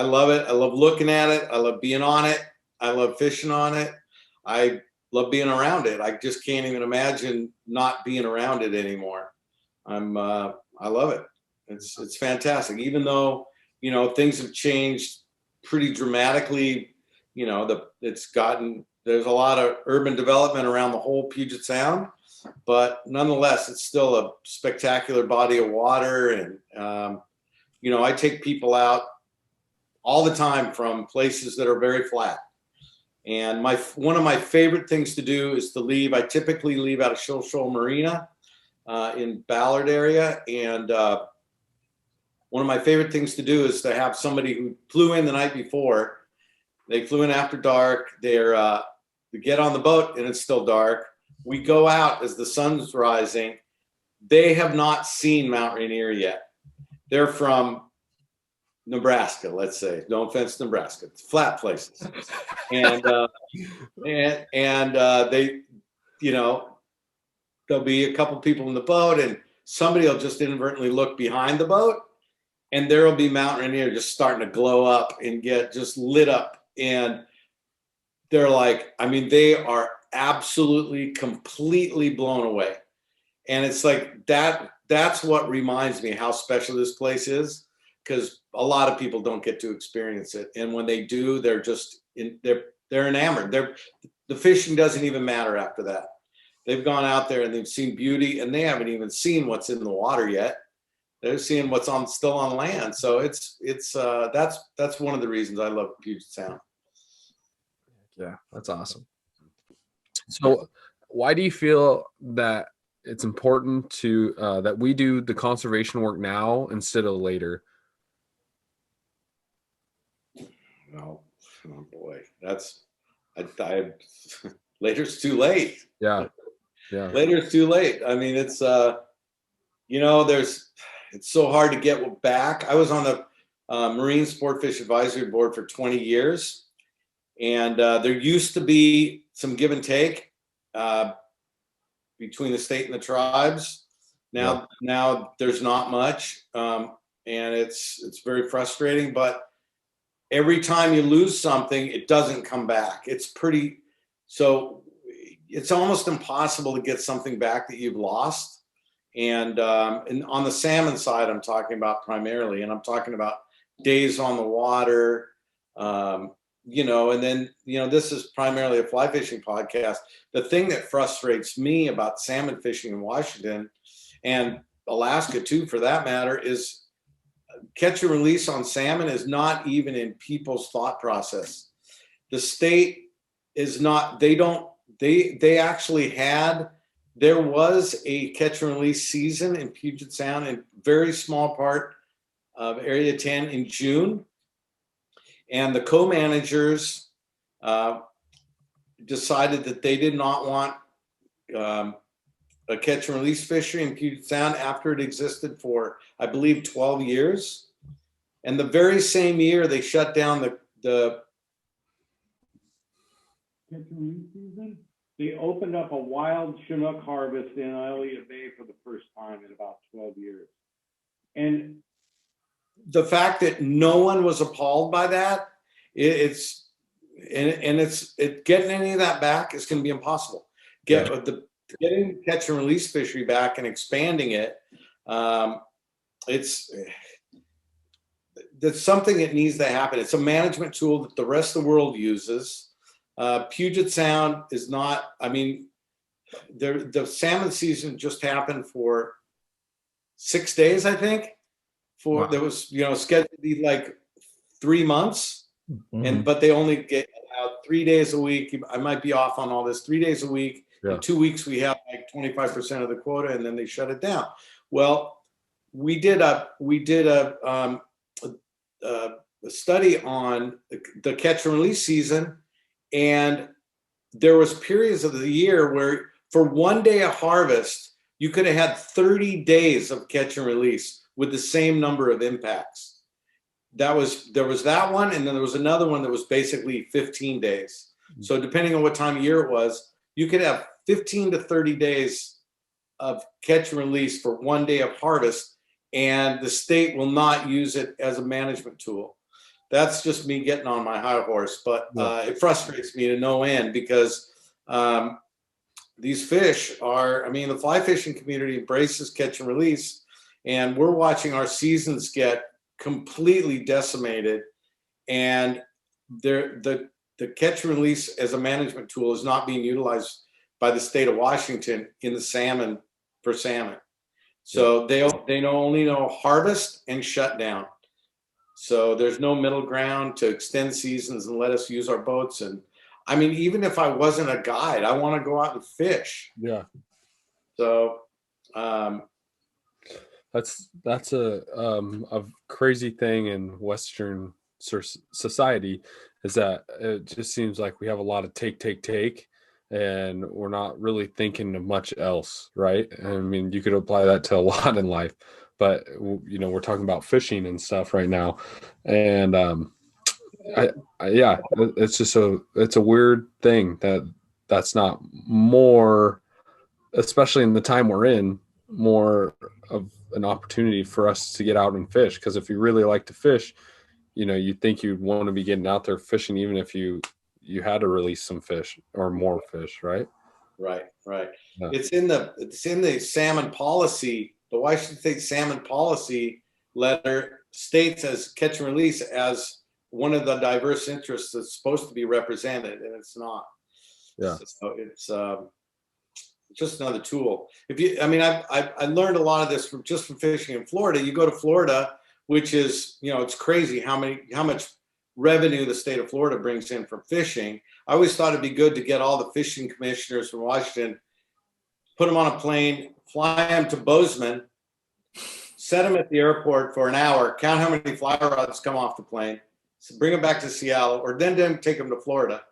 love it. I love looking at it. I love being on it. I love fishing on it. I love being around it. I just can't even imagine not being around it anymore. I love it. It's fantastic. Even though, you know, things have changed pretty dramatically, you know, there's a lot of urban development around the whole Puget Sound, but nonetheless, it's still a spectacular body of water. And, you know, I take people out all the time from places that are very flat. And one of my favorite things to do is to leave. I typically leave out of Shoal Marina in Ballard area. And one of my favorite things to do is to have somebody who flew in the night before. They flew in after dark. They get on the boat and it's still dark. We go out as the sun's rising. They have not seen Mount Rainier yet. They're from Nebraska, let's say. No offense, Nebraska. It's flat places. And they, you know, there'll be a couple people in the boat and somebody will just inadvertently look behind the boat and there will be Mount Rainier just starting to glow up and get just lit up. And they're like, I mean, they are absolutely, completely blown away. And it's like that's what reminds me how special this place is, because a lot of people don't get to experience it. And when they do, they're just they're enamored. The fishing doesn't even matter after that. They've gone out there and they've seen beauty, and they haven't even seen what's in the water yet. They're seeing what's still on land. So that's one of the reasons I love Puget Sound. Yeah, that's awesome. So why do you feel that it's important to that we do the conservation work now instead of later? Oh boy, later's too late. Yeah. Later's too late. I mean, it's you know, it's so hard to get back. I was on the Marine Sport Fish Advisory Board for 20 years, and there used to be some give and take between the state and the tribes. Now there's not much, and it's very frustrating. But every time you lose something, it doesn't come back. It's almost impossible to get something back that you've lost. And on the salmon side, I'm talking about primarily, and I'm talking about days on the water, you know, and then, you know, this is primarily a fly fishing podcast. The thing that frustrates me about salmon fishing in Washington and Alaska too, for that matter, is catch and release on salmon is not even in people's thought process. The state is not, they actually there was a catch and release season in Puget Sound in very small part of Area 10 in June. And the co-managers decided that they did not want a catch and release fishery in Puget Sound after it existed for, I believe, 12 years. And the very same year, they shut down the catch and release season. They opened up a wild chinook harvest in Elliott Bay for the first time in about 12 years. And the fact that no one was appalled by that, getting any of that back is going to be impossible. Getting the catch and release fishery back and expanding it, that's something that needs to happen. It's a management tool that the rest of the world uses. Puget Sound is not, I mean, the salmon season just happened for 6 days, I think. Wow. There was, you know, scheduled to be like 3 months, Mm-hmm. but they only allowed 3 days a week. I might be off on all this. 3 days a week. Yeah. In 2 weeks, we have like 25% of the quota, and then they shut it down. Well, we did a study on the catch and release season, and there was periods of the year where for 1 day of harvest, you could have had 30 days of catch and release with the same number of impacts. There was that one, and then there was another one that was basically 15 days. So depending on what time of year it was, you could have 15 to 30 days of catch and release for 1 day of harvest, and the state will not use it as a management tool. That's just me getting on my high horse, but it frustrates me to no end because these fish are, I mean, the fly fishing community embraces catch and release, and we're watching our seasons get completely decimated, and the catch and release as a management tool is not being utilized by the state of Washington in the salmon for salmon. So they only know harvest and shut down. So there's no middle ground to extend seasons and let us use our boats. And I mean, even if I wasn't a guide, I want to go out and fish. Yeah. So that's a crazy thing in Western society, is that it just seems like we have a lot of take, and we're not really thinking of much else, right? I mean, you could apply that to a lot in life, but you know, we're talking about fishing and stuff right now, and it's just it's a weird thing that's not more, especially in the time we're in, more of an opportunity for us to get out and fish. Because if you really like to fish, you know, you'd think you'd want to be getting out there fishing, even if you had to release some fish or more fish, right? Right. Yeah. It's in the salmon policy. The Washington State salmon policy letter states as catch and release as one of the diverse interests that's supposed to be represented, and it's not. Yeah. So it's just another tool. I learned a lot of this from fishing in Florida. You go to Florida, which is, you know, it's crazy how much revenue the state of Florida brings in from fishing. I always thought it'd be good to get all the fishing commissioners from Washington, put them on a plane, fly them to Bozeman, set them at the airport for an hour, count how many fly rods come off the plane, bring them back to Seattle, or then take them to Florida.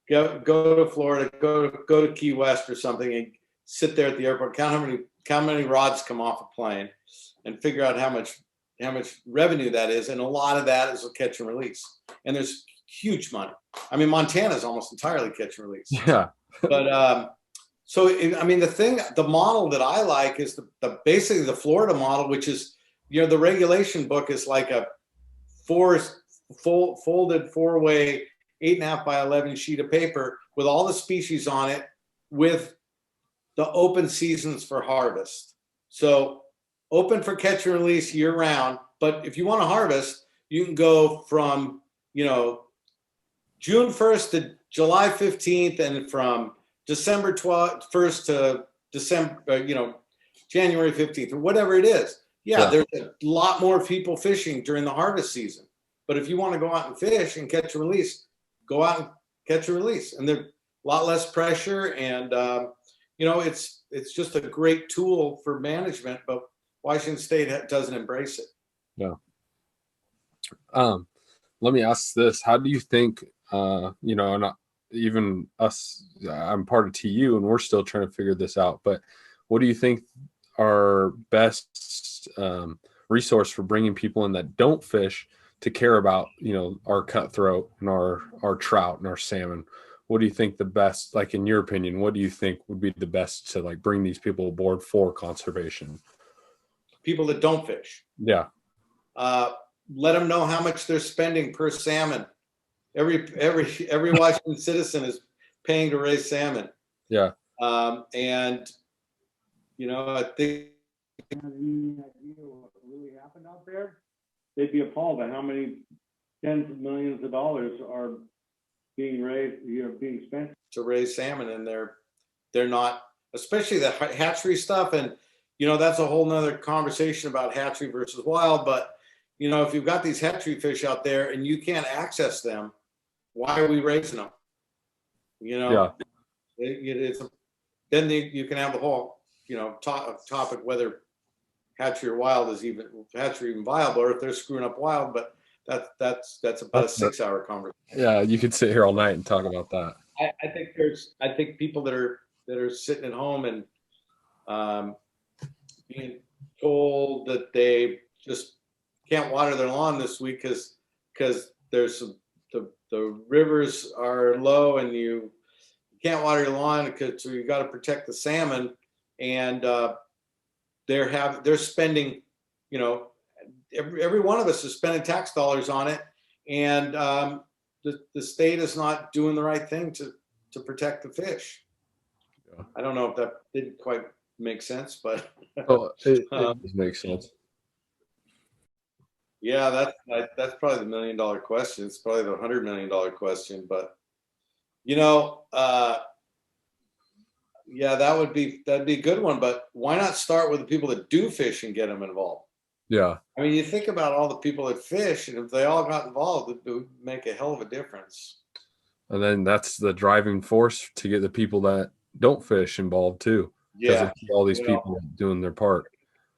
Go to Florida, go to Key West or something, and sit there at the airport, count how many rods come off a plane, and figure out how much revenue that is. And a lot of that is a catch and release. And there's huge money. I mean, Montana is almost entirely catch and release. Yeah. But the model that I like is basically the Florida model, which is, you know, the regulation book is like a folded 4-way 8.5 by 11 sheet of paper with all the species on it, with the open seasons for harvest. So open for catch and release year round. But if you want to harvest, you can go from, you know, June 1st to July 15th, and from December 1st to December, January 15th, or whatever it is. Yeah, there's a lot more people fishing during the harvest season. But if you want to go out and fish and catch and release, go out and catch and release. And there's a lot less pressure, and it's just a great tool for management, but Washington State doesn't embrace it. Yeah. Let me ask this. How do you think, not even us, I'm part of TU and we're still trying to figure this out, but what do you think our best resource for bringing people in that don't fish to care about, our cutthroat and our trout and our salmon? What do you think the best, like in your opinion, what do you think would be the best to like bring these people aboard for conservation? People that don't fish. Yeah. Let them know how much they're spending per salmon. Every Washington citizen is paying to raise salmon. Yeah. And I think any idea what really happened out there, they'd be appalled at how many tens of millions of dollars are being raised, being spent to raise salmon, and they're not, especially the hatchery stuff. And that's a whole nother conversation about hatchery versus wild. But if you've got these hatchery fish out there and you can't access them, why are we raising them? You know, Yeah. Then you can have the whole, topic whether hatchery or wild is even viable, or if they're screwing up wild. But that's about a 6-hour conversation. Yeah, you could sit here all night and talk about that. I think people that are sitting at home and being told that they just can't water their lawn this week because there's the rivers are low and you can't water your lawn because you got to protect the salmon, and they're spending, every one of us is spending tax dollars on it, and the state is not doing the right thing to protect the fish. Yeah. I don't know if that didn't quite make sense, but it does make sense. Yeah, that's probably the $1 million question. It's probably the $100 million question, but yeah, that'd be a good one. But why not start with the people that do fish and get them involved? Yeah. I mean, you think about all the people that fish, and if they all got involved, it would make a hell of a difference. And then that's the driving force to get the people that don't fish involved too. Yeah. All these people doing their part.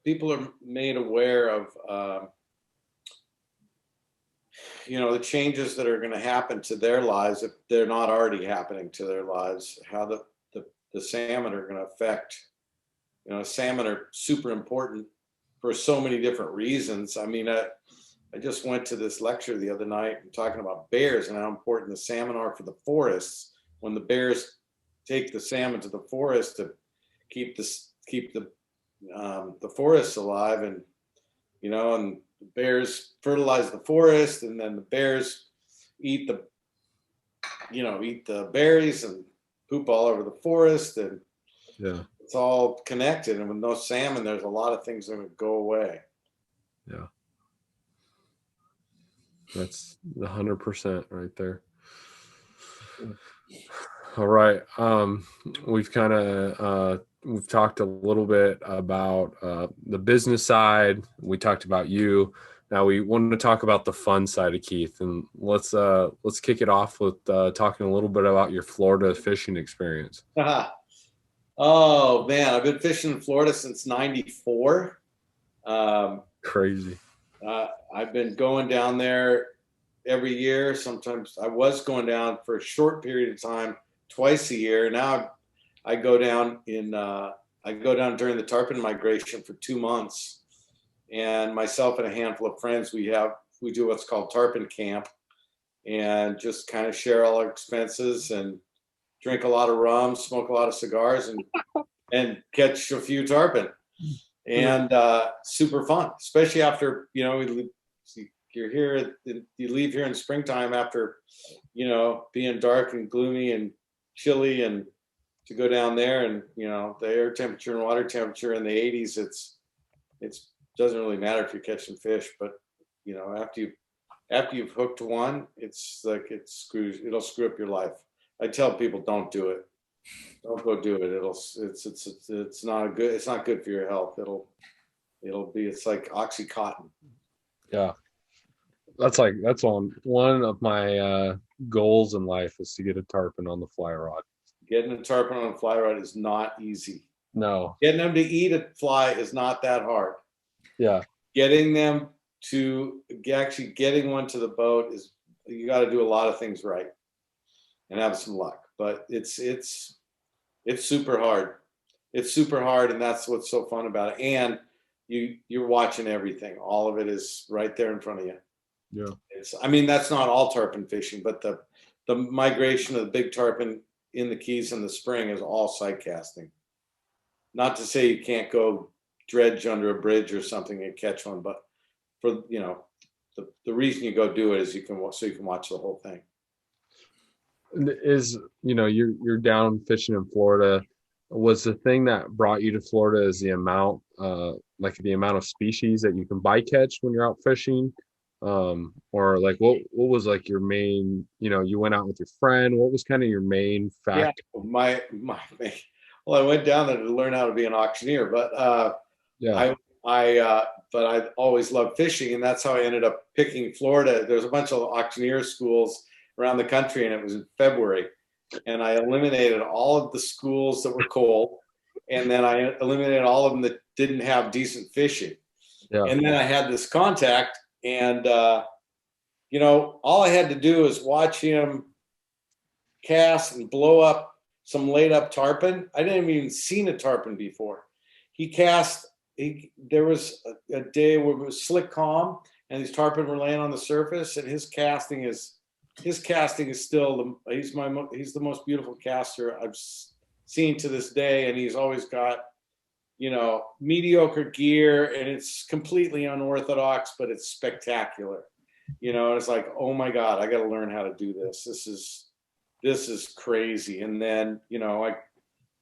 People are made aware of, the changes that are going to happen to their lives if they're not already happening to their lives, how the salmon are going to affect. Salmon are super important for so many different reasons. I mean, I just went to this lecture the other night and talking about bears and how important the salmon are for the forests. When the bears take the salmon to the forest to keep the forests alive, and and the bears fertilize the forest, and then the bears eat the berries and poop all over the forest, and it's all connected. And with no salmon, there's a lot of things that would go away. Yeah, that's 100% right there. All right, we've talked a little bit about the business side. We talked about you. Now we wanted to talk about the fun side of Keith, and let's kick it off with talking a little bit about your Florida fishing experience. Oh man, I've been fishing in Florida since '94. Crazy. I've been going down there every year. Sometimes I was going down for a short period of time, twice a year. Now I go down during the tarpon migration for 2 months, and myself and a handful of friends, we do what's called tarpon camp, and just kind of share all our expenses and drink a lot of rum, smoke a lot of cigars, and catch a few tarpon, and super fun, especially after you're here, you leave here in springtime after being dark and gloomy and chilly, and to go down there and the air temperature and water temperature in the 80s, it doesn't really matter if you're catching fish, but after you've hooked one, it's like it'll screw up your life. I tell people, don't do it. Don't go do it. It's not good for your health. It's like Oxycontin. Yeah. That's on one of my goals in life is to get a tarpon on the fly rod. Getting a tarpon on a fly rod is not easy. No. Getting them to eat a fly is not that hard. Yeah. Getting them to actually getting one to the boat you got to do a lot of things right and have some luck. But it's super hard. It's super hard, and that's what's so fun about it. And you're watching everything. All of it is right there in front of you. Yeah. That's not all tarpon fishing, but the migration of the big tarpon in the Keys in the spring is all sight casting. Not to say you can't go dredge under a bridge or something and catch one, but for the reason you go do it is so you can watch the whole thing. Is you're down fishing in Florida. Was the thing that brought you to Florida is the amount of species that you can bycatch when you're out fishing? Or like what was like your main, you went out with your friend, what was kind of your main factor? Yeah, I went down there to learn how to be an auctioneer, but but I always loved fishing, and that's how I ended up picking Florida. There's a bunch of auctioneer schools around the country, and it was in February, and I eliminated all of the schools that were cold, and then I eliminated all of them that didn't have decent fishing. Yeah. And then I had this contact, and you know, all I had to do was watch him cast and blow up some laid up tarpon. I didn't even seen a tarpon before. He cast. There was a day where it was slick calm, and these tarpon were laying on the surface, and his casting is still he's the most beautiful caster I've seen to this day, and he's always got, you know, mediocre gear, and it's completely unorthodox, but it's spectacular. You know, it's like, oh my God, I got to learn how to do this. This is crazy. And then, you know,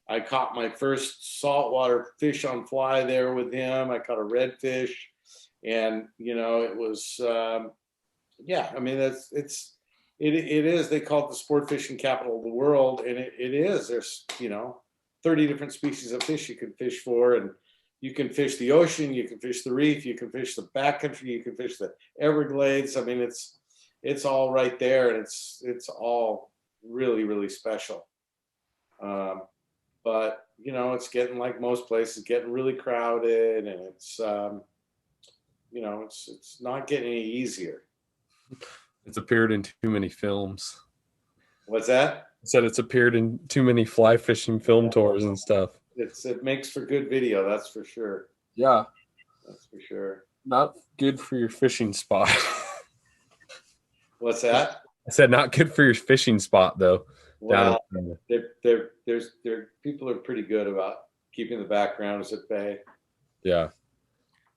I caught my first saltwater fish on fly there with him. I caught a redfish, and, you know, it was, yeah, I mean, it is, they call it the sport fishing capital of the world. And it is, there's, you know, 30 different species of fish you can fish for, and you can fish the ocean, you can fish the reef, you can fish the backcountry, you can fish the Everglades. I mean, it's all right there, and it's all really, really special. But, you know, it's getting, like most places, getting really crowded, and it's, you know, it's not getting any easier. It's appeared in too many films. What's that? I said it's appeared in too many fly fishing film tours and stuff. It makes for good video, that's for sure. Yeah. That's for sure. Not good for your fishing spot. What's that? I said not good for your fishing spot, though. Well, people are pretty good about keeping the backgrounders at bay. Yeah.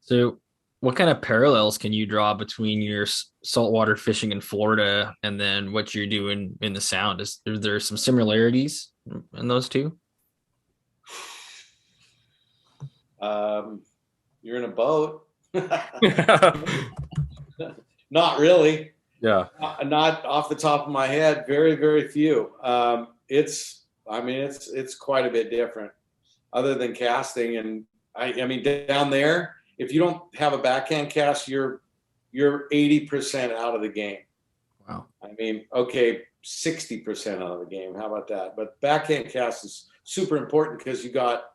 So what kind of parallels can you draw between your saltwater fishing in Florida and then what you're doing in the Sound? Is there some similarities in those two? You're in a boat. Not really. Yeah. Not off the top of my head. Very, very few. It's quite a bit different, other than casting. And I mean, down there, if you don't have a backhand cast, you're 80% out of the game. Wow. I mean, okay, 60% out of the game. How about that? But backhand cast is super important because you got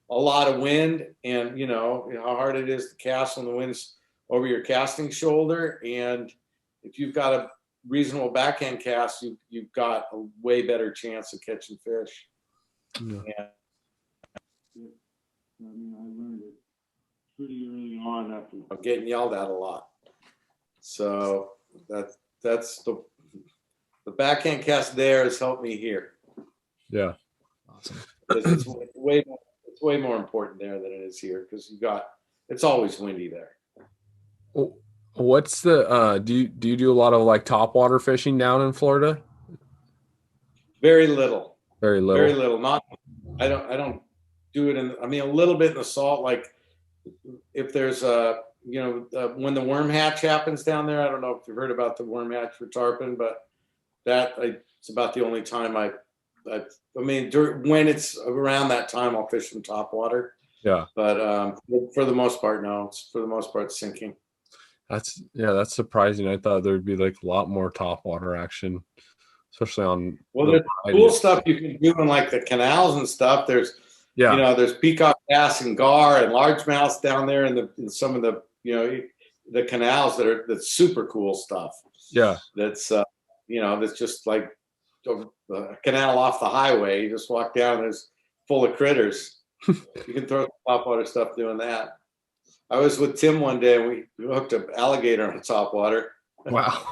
a lot of wind, and you know how hard it is to cast when the wind's over your casting shoulder. And if you've got a reasonable backhand cast, you've got a way better chance of catching fish. Yeah. And, I mean, I learned it pretty early on after I'm getting yelled at a lot. So that's the backhand cast there has helped me here. Yeah. Awesome. It's way more important there than it is here, because it's always windy there. What's the do you do a lot of like topwater fishing down in Florida? Very little. Very little. Very little. Not. I don't do it I mean, a little bit in the salt. Like if there's when the worm hatch happens down there. I don't know if you've heard about the worm hatch for tarpon, but it's about the only time I mean, when it's around that time, I'll fish some topwater. Yeah. But for the most part, no. For the most part, sinking. That's surprising. I thought there'd be like a lot more topwater action, especially on. Well, there's cool stuff you can do in like the canals and stuff. There's there's peacock bass and gar and largemouths down there in some of the the canals that's super cool stuff. Yeah. That's that's just like a canal off the highway. You just walk down, there's full of critters. You can throw topwater stuff doing that. I was with Tim one day, and we hooked an alligator on the topwater. Wow.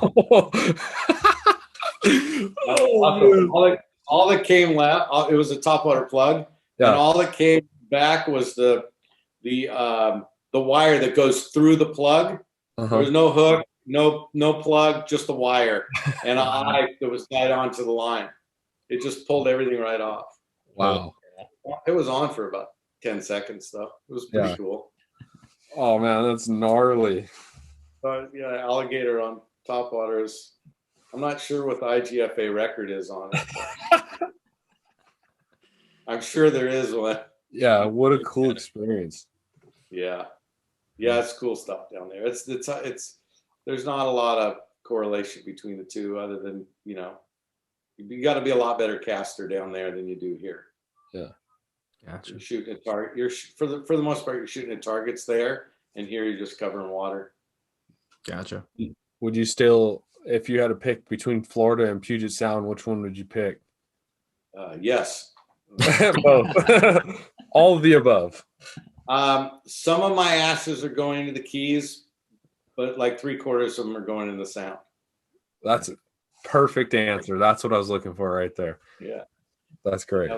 all that came left, it was a topwater plug, and all that came back was the wire that goes through the plug. There was no hook, no plug, just the wire, and that was tied onto the line. It just pulled everything right off. Wow. It was on for about 10 seconds, though. It was pretty cool. Oh man, that's gnarly. But yeah, alligator on topwater is. I'm not sure what the IGFA record is on it. I'm sure there is one. Yeah, what a cool experience. Yeah, it's cool stuff down there. It's there's not a lot of correlation between the two, other than You got to be a lot better caster down there than you do here. Yeah. Gotcha. You're shooting at target. For the most part, you're shooting at targets there, and here you're just covering water. Gotcha. Would you still, if you had to pick between Florida and Puget Sound, which one would you pick? Yes. Both. All of the above. Some of my asses are going to the Keys, but like 3/4 of them are going in the Sound. That's a perfect answer. That's what I was looking for right there. Yeah. That's great.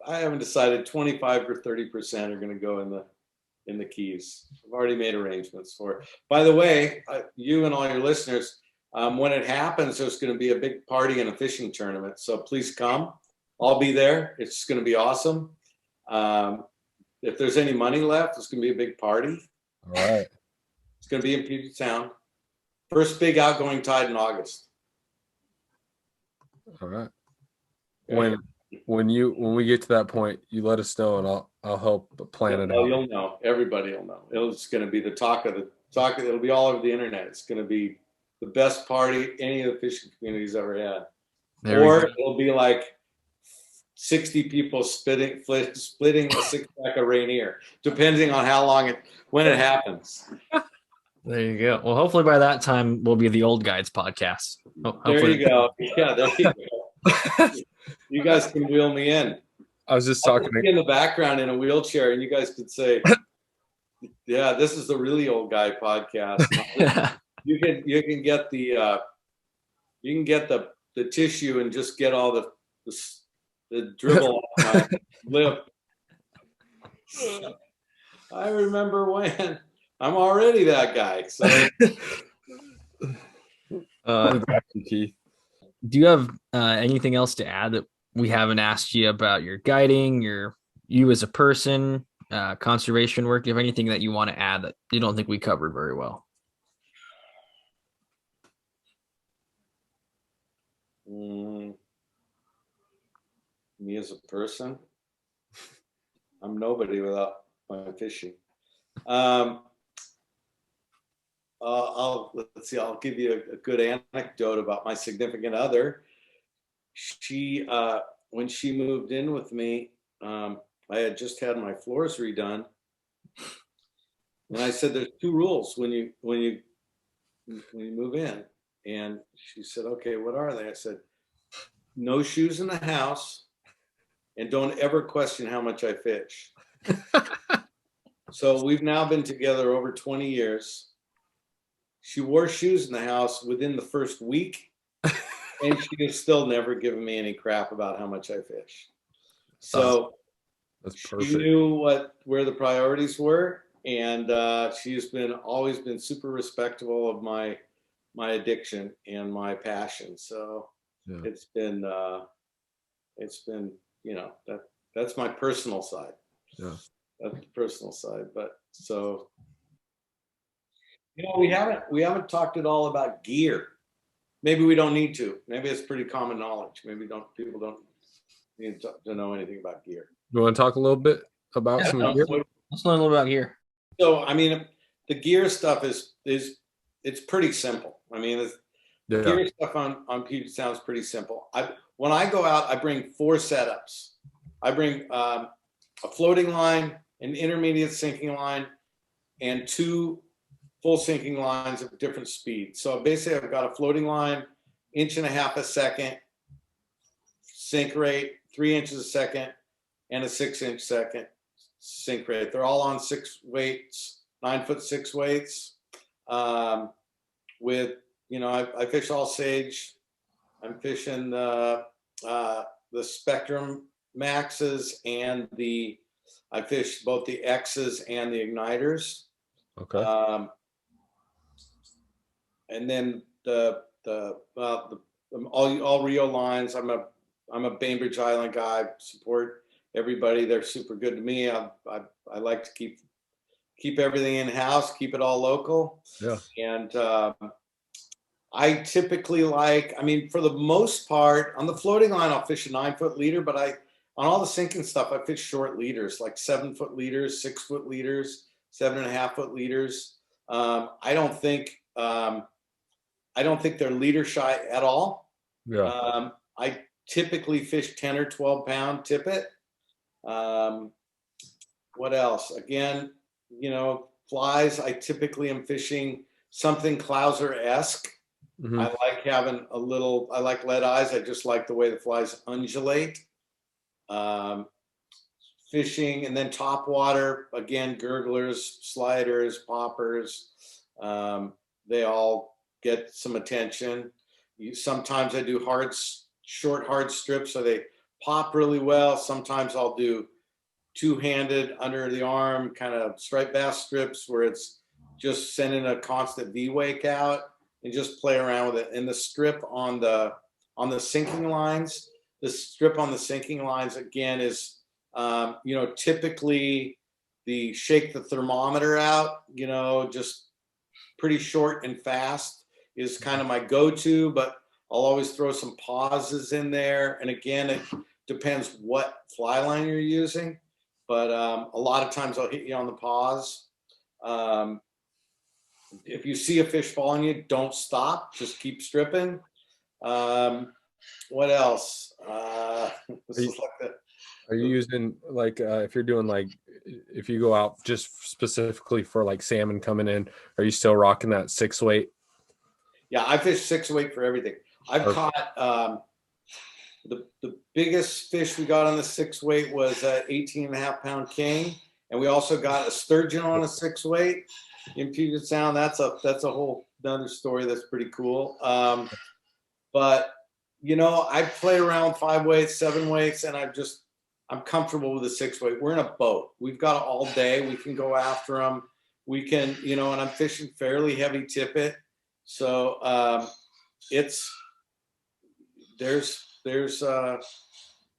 I haven't decided. 25 or 30% are going to go in the Keys. I've already made arrangements for it. By the way, you and all your listeners, when it happens, there's going to be a big party and a fishing tournament. So please come. I'll be there. It's going to be awesome. If there's any money left, it's going to be a big party. All right. It's going to be in Puget Sound. First big outgoing tide in August. All right. When we get to that point, you let us know, and I'll help plan it out. You'll know. Everybody will know. It's going to be the talk. It'll be all over the internet. It's going to be the best party any of the fishing community's ever had. Or it'll be like 60 people splitting a 6-pack of Rainier, depending on when it happens. There you go. Well, hopefully by that time we'll be the Old Guides podcast. There you go. Yeah, there you go. You guys can wheel me in. I was just talking in the background in a wheelchair, and you guys could say, "Yeah, this is the really old guy podcast." You can get the tissue and just get all the dribble off my lip. I remember when. I'm already that guy. So. Keith. Do you have anything else to add that we haven't asked you about your guiding, you as a person, conservation work? Do you have anything that you want to add that you don't think we covered very well? Me as a person, I'm nobody without my fishing. Let's see. I'll give you a good anecdote about my significant other. She, when she moved in with me, I had just had my floors redone, and I said, "There's 2 rules when you move in." And she said, "Okay, what are they?" I said, "No shoes in the house, and don't ever question how much I fish." So we've now been together over 20 years. She wore shoes in the house within the first week, and she has still never given me any crap about how much I fish. So that's perfect. She knew where the priorities were, and she's always been super respectful of my addiction and my passion. So yeah. It's been that's my personal side. Yeah, that's the personal side. But so. We haven't talked at all about gear. Maybe we don't need to. Maybe it's pretty common knowledge. Maybe people don't need to know anything about gear. You want to talk a little bit about some gear? Let's learn a little about gear. So, I mean, the gear stuff is it's pretty simple. I mean, the gear stuff on Puget Sound is pretty simple. When I go out, I bring 4 setups. I bring a floating line, an intermediate sinking line, and 2 full sinking lines of different speeds. So basically I've got a floating line, 1.5 a second, sink rate, 3 inches a second, and a 6-inch second sink rate. They're all on 6 weights, 9-foot 6 weights. With, I fish all sage. I'm fishing the Spectrum Maxes and I fish both the X's and the Igniters. Okay. And then all Rio lines. I'm a Bainbridge Island guy. Support everybody. They're super good to me. I like to keep everything in house, keep it all local. Yeah. And I typically for the most part, on the floating line, I'll fish a 9-foot leader, but on all the sinking stuff, I fish short leaders, like 7-foot leaders, 6-foot leaders, 7.5-foot leaders. I don't think they're leader shy at all. Yeah. typically fish 10 or 12 pound tippet. What else? Again, you know, flies, I typically am fishing something Clouser-esque. Mhm. I like having a little, I like lead eyes. I just like the way the flies undulate. Fishing, and then top water, again, gurglers, sliders, poppers, they all get some attention. Sometimes I do short hard strips, so they pop really well. Sometimes I'll do two-handed under the arm kind of striped bass strips where it's just sending a constant V wake out and just play around with it. And the strip on the sinking lines, again is you know, typically the shake the thermometer out, you know, just pretty short and fast is kind of my go-to, but I'll always throw some pauses in there. And again, it depends what fly line you're using, but a lot of times I'll hit you on the pause. If you see a fish following you, don't stop, just keep stripping. What else? This is like the, Are you using like if you're doing like if you go out just specifically for like salmon coming in, are you still rocking that 6 weight? yeah, I fish 6 weight for everything. I've caught the biggest fish we got on the 6 weight was an 18.5 pound king, and we also got a sturgeon on a 6 weight in Puget Sound. That's a whole another story. That's pretty cool. But you know, I play around 5 weights, 7 weights, and I'm comfortable with the 6 weight. We're in a boat. We've got all day. We can go after them. We can, you know, and I'm fishing fairly heavy tippet. So there's the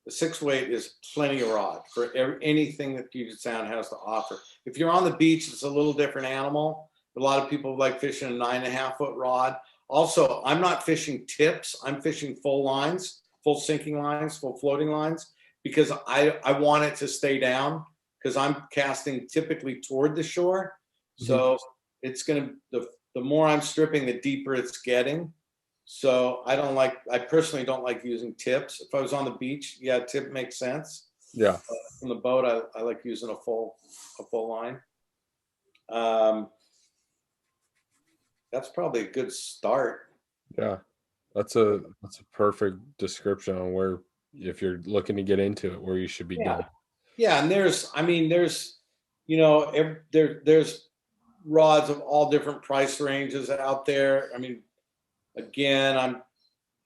6 weight is plenty of rod for anything that Puget Sound has to offer. If you're on the beach, it's a little different animal. A lot of people like fishing a 9.5 foot rod. Also, I'm not fishing tips. I'm fishing full lines, full sinking lines, full floating lines, because I want it to stay down because I'm casting typically toward the shore. So it's going to, the more I'm stripping, the deeper it's getting. So I personally don't like using tips. If I was on the beach, yeah, tip makes sense. Yeah. But from the boat, I like using a full line. That's probably a good start. Yeah. That's a perfect description on where, if you're looking to get into it, where you should be doing. Yeah, and there's you know, there's rods of all different price ranges out there. I mean, again, I'm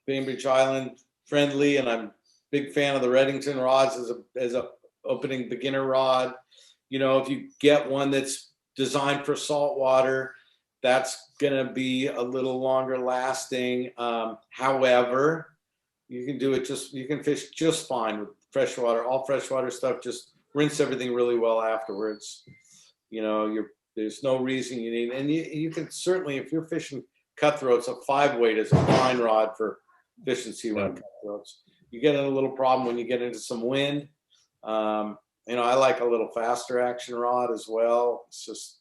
Bainbridge Island friendly, and I'm a big fan of the Reddington rods as a opening beginner rod. You know, if you get one that's designed for saltwater, that's gonna be a little longer lasting. However, you can fish just fine with freshwater. All freshwater stuff, just rinse everything really well afterwards. You know, there's no reason you need, and you can certainly, if you're fishing cutthroats, a 5 weight is a fine rod for fishing sea run cutthroats. You get in a little problem when you get into some wind. You know, I like a little faster action rod as well. It's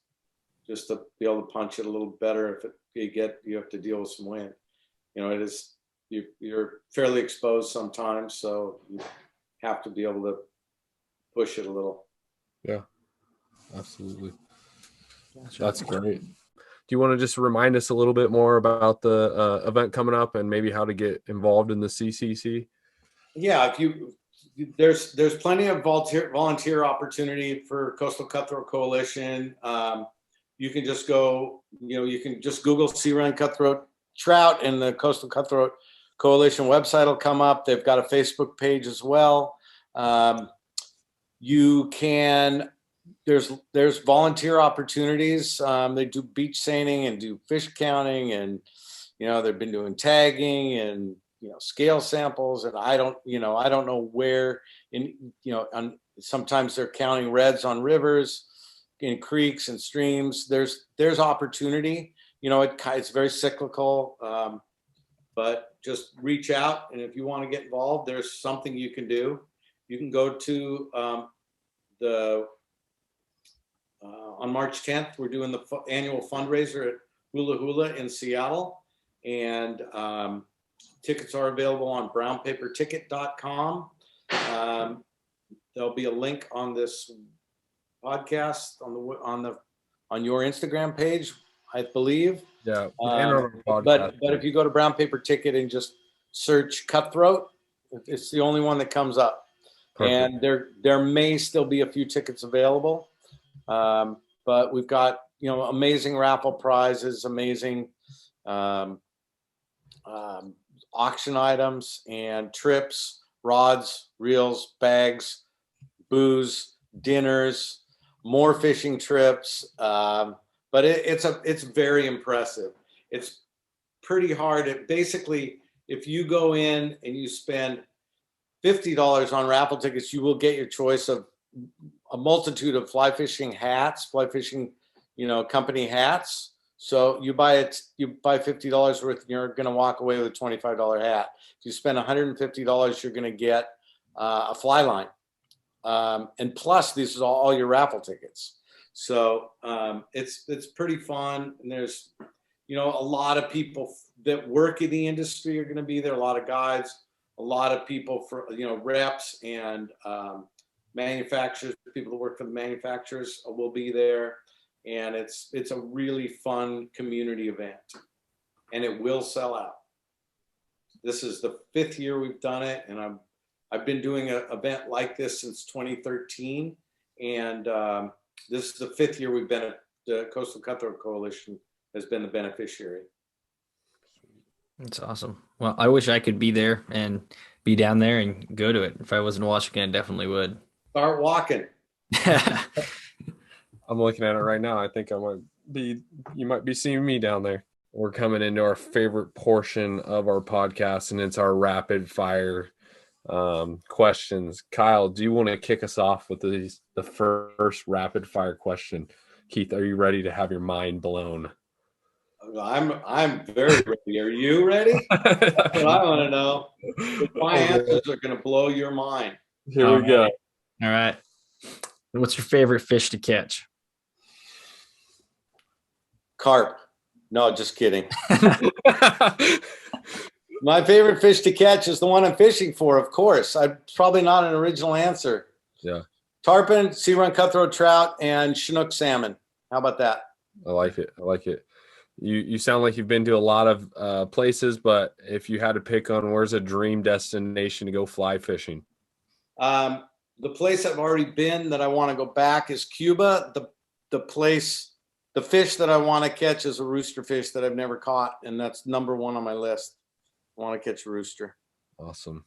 just to be able to punch it a little better if you have to deal with some wind. You know, you're fairly exposed sometimes, so you have to be able to push it a little. Yeah, absolutely. That's great. Do you want to just remind us a little bit more about the event coming up and maybe how to get involved in the CCC? Yeah, there's plenty of volunteer opportunity for Coastal Cutthroat Coalition. You can just go, you know, you can just Google Sea Run Cutthroat Trout, and the Coastal Cutthroat Coalition website will come up. They've got a Facebook page as well. You can, there's volunteer opportunities. They do beach seining and do fish counting, and you know, they've been doing tagging and, you know, scale samples, and I don't know where sometimes they're counting reds on rivers, in creeks and streams. There's opportunity. You know, it's very cyclical, but just reach out, and if you want to get involved, there's something you can do. You can go to on March 10th, we're doing the annual fundraiser at Hula Hula in Seattle, and Tickets are available on brownpaperticket.com. There'll be a link on this podcast on your Instagram page, I believe. Yeah. And on our But podcast. if you go to Brown Paper Ticket and just search Cutthroat, it's the only one that comes up. Perfect. And there may still be a few tickets available, but we've got amazing raffle prizes, amazing auction items and trips, rods, reels, bags, booze, dinners, more fishing trips. But it's very impressive. It's pretty hard. Basically, if you go in and you spend $50 on raffle tickets, you will get your choice of a multitude of fly fishing company hats. So you buy $50 worth, and you're going to walk away with a $25 hat. If you spend $150, you're going to get a fly line. And plus, these are all your raffle tickets. So it's pretty fun. And there's, a lot of people that work in the industry are going to be there. A lot of guides, a lot of people for, reps and manufacturers, people that work for the manufacturers will be there. And it's a really fun community event, and it will sell out. This is the 5th year we've done it, and I've been doing an event like this since 2013, and this is the 5th year we've been at the Coastal Cutthroat Coalition has been the beneficiary. That's awesome. Well, I wish I could be there and be down there and go to it. If I was in Washington, I definitely would. Start walking. I'm looking at it right now. I think you might be seeing me down there. We're coming into our favorite portion of our podcast, and it's our rapid fire questions. Kyle, do you want to kick us off with the first rapid fire question? Keith, are you ready to have your mind blown? I'm very ready. Are you ready? That's what I want to know. My answers are going to blow your mind. Here we go. All right. What's your favorite fish to catch? Carp. No, just kidding. My favorite fish to catch is the one I'm fishing for, of course. Probably not an original answer. Yeah. Tarpon, sea run cutthroat trout, and chinook salmon. How about that? I like it. You sound like you've been to a lot of places, but if you had to pick on where's a dream destination to go fly fishing? The place I've already been that I want to go back is Cuba. The fish that I want to catch is a rooster fish that I've never caught, and that's number 1 on my list. I want to catch a rooster. Awesome.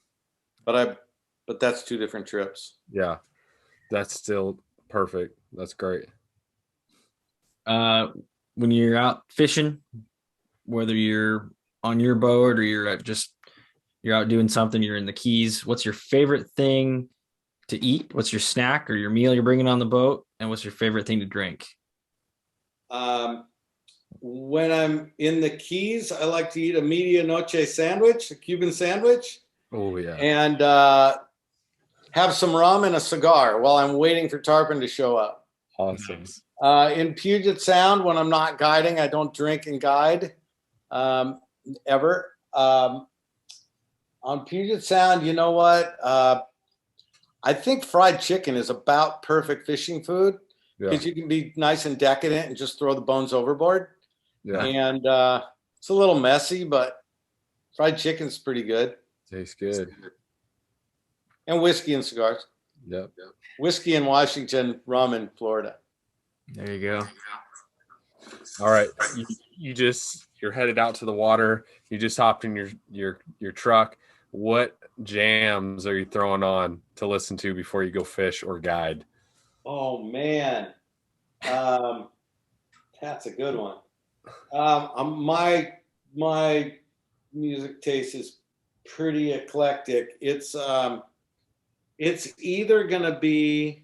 But that's 2 different trips. Yeah, that's still perfect. That's great. When you're out fishing, whether you're on your boat or you're out doing something, you're in the Keys, what's your favorite thing to eat? What's your snack or your meal you're bringing on the boat? And what's your favorite thing to drink? When I'm in the Keys, I like to eat a medianoche sandwich, a Cuban sandwich. Oh, yeah. And have some rum and a cigar while I'm waiting for tarpon to show up. Awesome. In Puget Sound, when I'm not guiding, I don't drink and guide ever. On Puget Sound, you know what? I think fried chicken is about perfect fishing food because you can be nice and decadent and just throw the bones overboard. Yeah. And it's a little messy, but fried chicken's pretty good. Tastes good. And whiskey and cigars. Yep. Whiskey in Washington, rum in Florida. There you go. All right. You're headed out to the water. You just hopped in your truck. What jams are you throwing on to listen to before you go fish or guide? Oh man. That's a good one. My music taste is pretty eclectic. It's either gonna be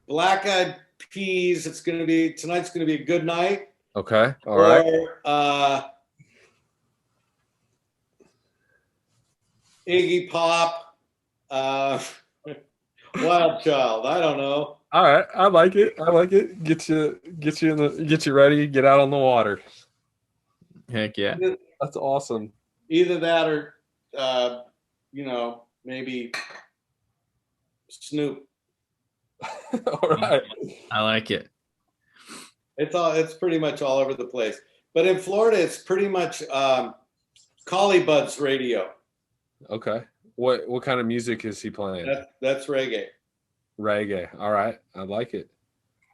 Black Eyed Peas. Tonight's gonna be a good night. Okay. All right. Iggy Pop, Wild Child. I don't know. All right. I like it. Get you ready. Get out on the water. Heck yeah. That's awesome. Either that or, maybe Snoop. All right. I like it. It's pretty much all over the place. But in Florida, it's pretty much Collie Budd's radio. Okay. What kind of music is he playing? That's reggae. Reggae. All right. I like it.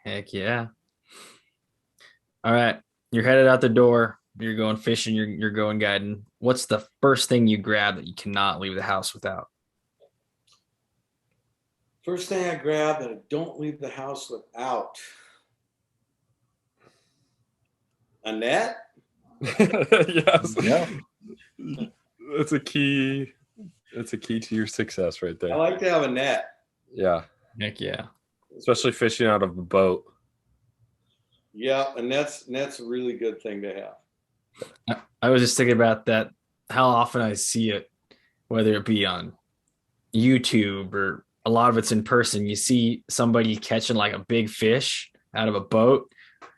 Heck yeah. All right. You're headed out the door. You're going fishing. You're going guiding. What's the first thing you grab that you cannot leave the house without? First thing I grab that I don't leave the house without. A net? Yes. Yeah. That's a key. That's a key to your success right I there. like to have a net. Yeah. Heck yeah. Especially fishing out of a boat. Yeah, and that's a really good thing to have. I was just thinking about that, how often I see it, whether it be on YouTube or a lot of it's in person. You see somebody catching like a big fish out of a boat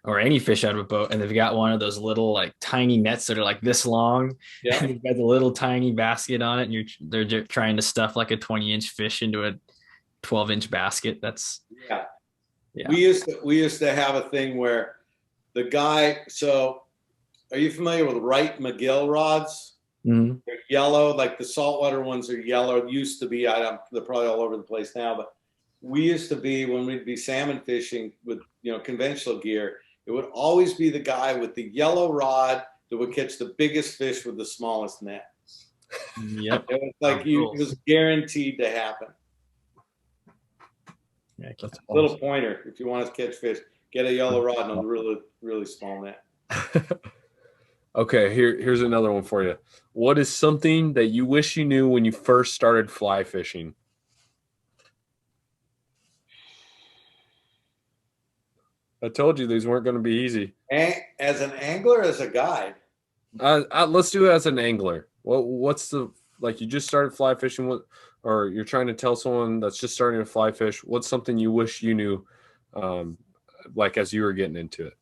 or any fish out of a boat, and they've got one of those little like tiny nets that are like this long. Yeah. And you've got the little tiny basket on it, and they're trying to stuff like a 20-inch fish into a 12-inch basket. That's Yeah. Yeah. We used to have a thing where the guy. So, are you familiar with Wright McGill rods? Mhm. They're yellow, like the saltwater ones are yellow. Used to be. They're probably all over the place now, but we used to be, when we'd be salmon fishing with conventional gear. It would always be the guy with the yellow rod that would catch the biggest fish with the smallest net. Yep. It was like it was guaranteed to happen. Yeah, That's Little awesome. pointer, if you want to catch fish, get a yellow rod and a really, really small net. Okay, here's another one for you. What is something that you wish you knew when you first started fly fishing? I told you these weren't going to be easy. As an angler, as a guide. Let's do it as an angler. What's the, like, you just started fly fishing, or you're trying to tell someone that's just starting to fly fish, what's something you wish you knew, like as you were getting into it?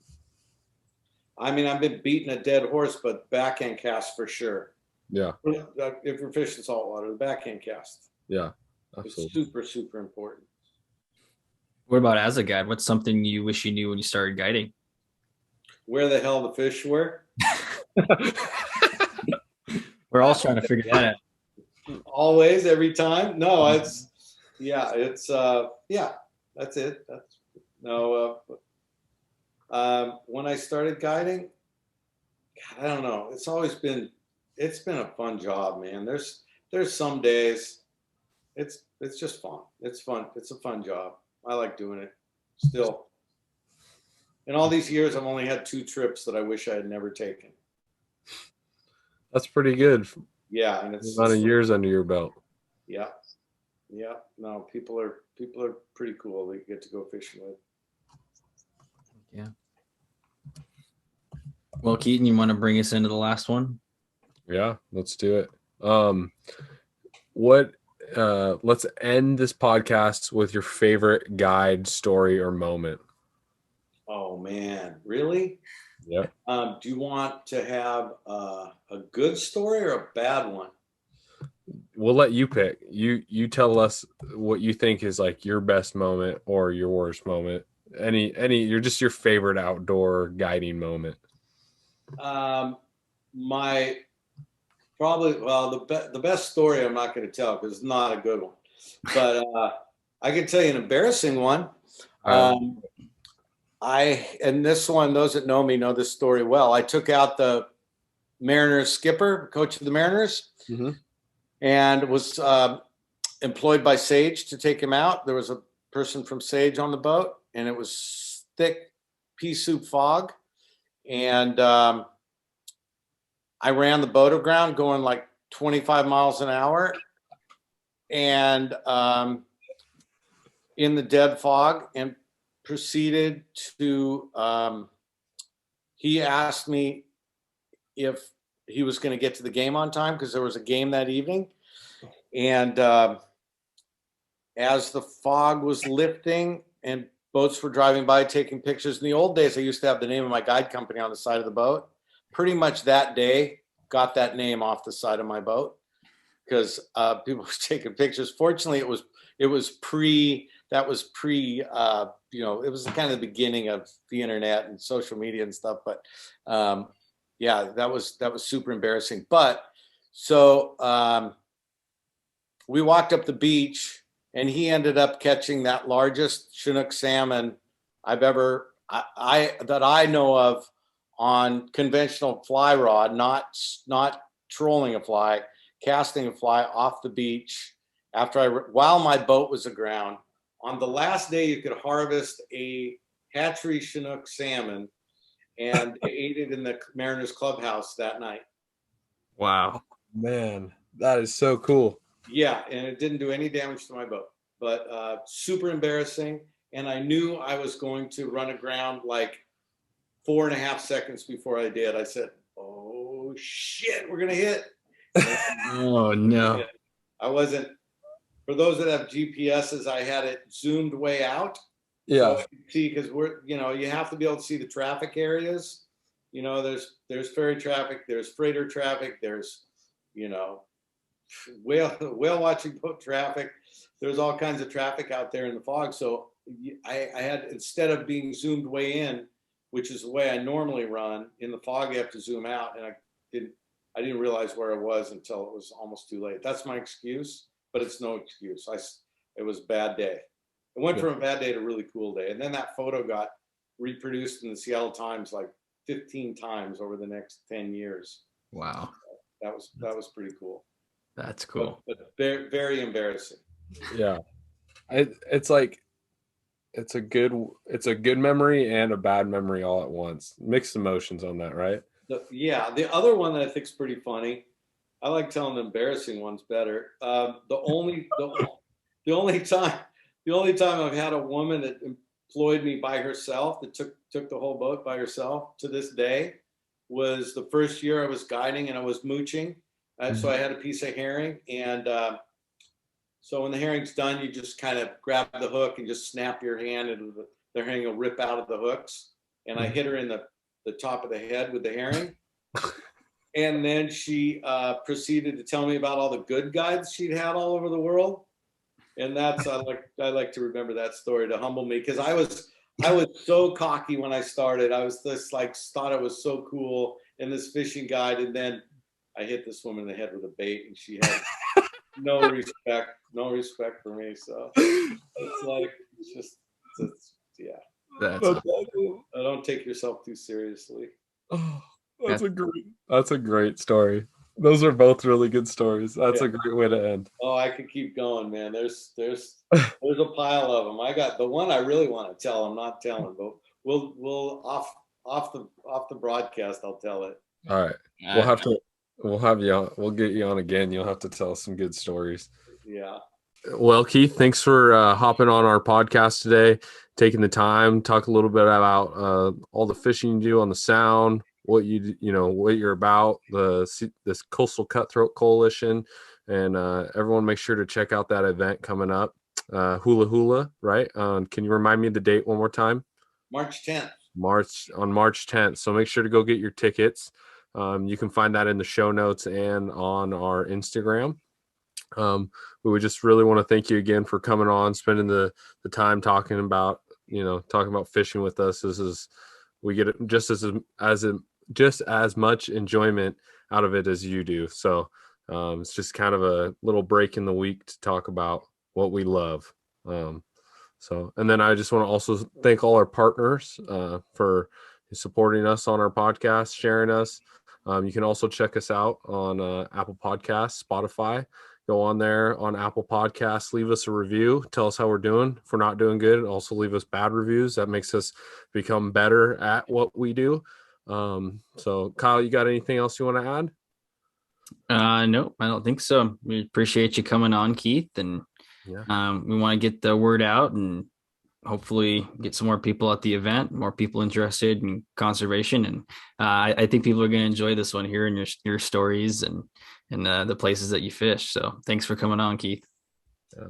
I mean, I've been beating a dead horse, but backhand cast for sure. Yeah, If you're fishing saltwater, the backhand cast yeah, is absolutely. super, super important. What about as a guide? What's something you wish you knew when you started guiding? Where the hell the fish were? We're all trying to figure that out. Always, every time. No, that's it. That's no. When I started guiding, God, I don't know. It's been a fun job, man. There's some days it's just fun. It's fun. It's a fun job. I like doing it still. In all these years, I've only had 2 trips that I wish I had never taken. That's pretty good. Yeah, and it's A lot of years under your belt. Yeah. No, people are pretty cool that you get to go fishing with. Yeah. Well, Keaton, you want to bring us into the last one? Yeah, let's do it. Let's end this podcast with your favorite guide story or moment. Oh man, really? Yeah. Do you want to have a good story or a bad one? We'll let you pick. You tell us what you think is like your best moment or your worst moment. You're just your favorite outdoor guiding moment. The best story I'm not going to tell because it's not a good one, but I can tell you an embarrassing one. And this one, those that know me know this story well. I took out the Mariners skipper, coach of the Mariners, Mm-hmm. and was employed by Sage to take him out. There was a person from Sage on the boat, and it was thick pea soup fog. And I ran the boat aground going like 25 miles an hour and in the dead fog, and proceeded to, he asked me if he was going to get to the game on time because there was a game that evening. And as the fog was lifting and boats were driving by taking pictures, in the old days, I used to have the name of my guide company on the side of the boat. pretty much that day got that name off the side of my boat because people were taking pictures. Fortunately, it was pre, you know, it was kind of the beginning of the internet and social media and stuff. But yeah, that was super embarrassing. But so we walked up the beach, and he ended up catching that largest chinook salmon I've ever that I know of on conventional fly rod, not trolling a fly, casting a fly off the beach while my boat was aground. On the last day, you could harvest a hatchery chinook salmon, and they ate it in the Mariners Clubhouse that night. Wow, man, that is so cool. Yeah, and it didn't do any damage to my boat, but super embarrassing. And I knew I was going to run aground like 4.5 seconds before I did. I said, "Oh shit, we're gonna hit." Oh no. I wasn't. For those that have GPSs, I had it zoomed way out. Yeah. So see, because you have to be able to see the traffic areas. You know, there's ferry traffic, there's freighter traffic, there's, you know, whale watching boat traffic. There's all kinds of traffic out there in the fog. So I had, instead of being zoomed way in, which is the way I normally run, in the fog you have to zoom out, and I didn't realize where I was until it was almost too late. That's my excuse, but it's no excuse. It was a bad day. It went from a bad day to a really cool day. And then that photo got reproduced in the Seattle Times like 15 times over the next 10 years. Wow. That was pretty cool. That's cool. But very, very embarrassing. Yeah. It's like, it's a good memory and a bad memory all at once. Mixed emotions on that, right? The other one that I think is pretty funny. I like telling the embarrassing ones better. The only time I've had a woman that employed me by herself, that took the whole boat by herself to this day, was the first year I was guiding and I was mooching. So I had a piece of herring, and so when the herring's done, you just kind of grab the hook and just snap your hand, and the herring will rip out of the hooks. And I hit her in the top of the head with the herring. And then she proceeded to tell me about all the good guides she'd had all over the world. And that's, I like to remember that story to humble me, because I was so cocky when I started. I was just like, thought I was so cool in this fishing guide, and then I hit this woman in the head with a bait, and she had no respect for me. So it's like, yeah. Don't take yourself too seriously. Oh, that's a great story. Those are both really good stories. That's a great way to end. Oh, I could keep going, man. There's a pile of them. I got the one I really want to tell. I'm not telling, but we'll off the broadcast, I'll tell it. All right. We'll get you on again. You'll have to tell some good stories. Yeah. Well, Keith, thanks for hopping on our podcast today, taking the time, talk a little bit about all the fishing you do on the Sound, what what you're about, this Coastal Cutthroat Coalition, and everyone make sure to check out that event coming up, Hula Hula, right? Can you remind me the date one more time? March 10th. March 10th. So make sure to go get your tickets. You can find that in the show notes and on our Instagram. We would just really want to thank you again for coming on, spending the time talking about fishing with us. We get just as much enjoyment out of it as you do. So it's just kind of a little break in the week to talk about what we love. And then I just want to also thank all our partners for supporting us on our podcast, sharing us. You can also check us out on Apple Podcasts, Spotify. Go on there on Apple Podcasts, leave us a review, tell us how we're doing. If we're not doing good, also leave us bad reviews. That makes us become better at what we do. So Kyle, you got anything else you want to add? No, I don't think so. We appreciate you coming on, Keith, and we want to get the word out and hopefully get some more people at the event, more people interested in conservation. And I think people are going to enjoy this one, hearing your stories and the places that you fish. So thanks for coming on, Keith.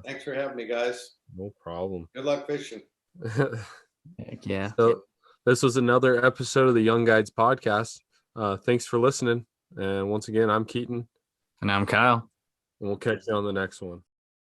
Thanks for having me, guys. No problem. Good luck fishing. Heck yeah. So this was another episode of the Young Guides podcast. Thanks for listening. And once again, I'm Keaton, And I'm Kyle. and we'll catch you on the next one.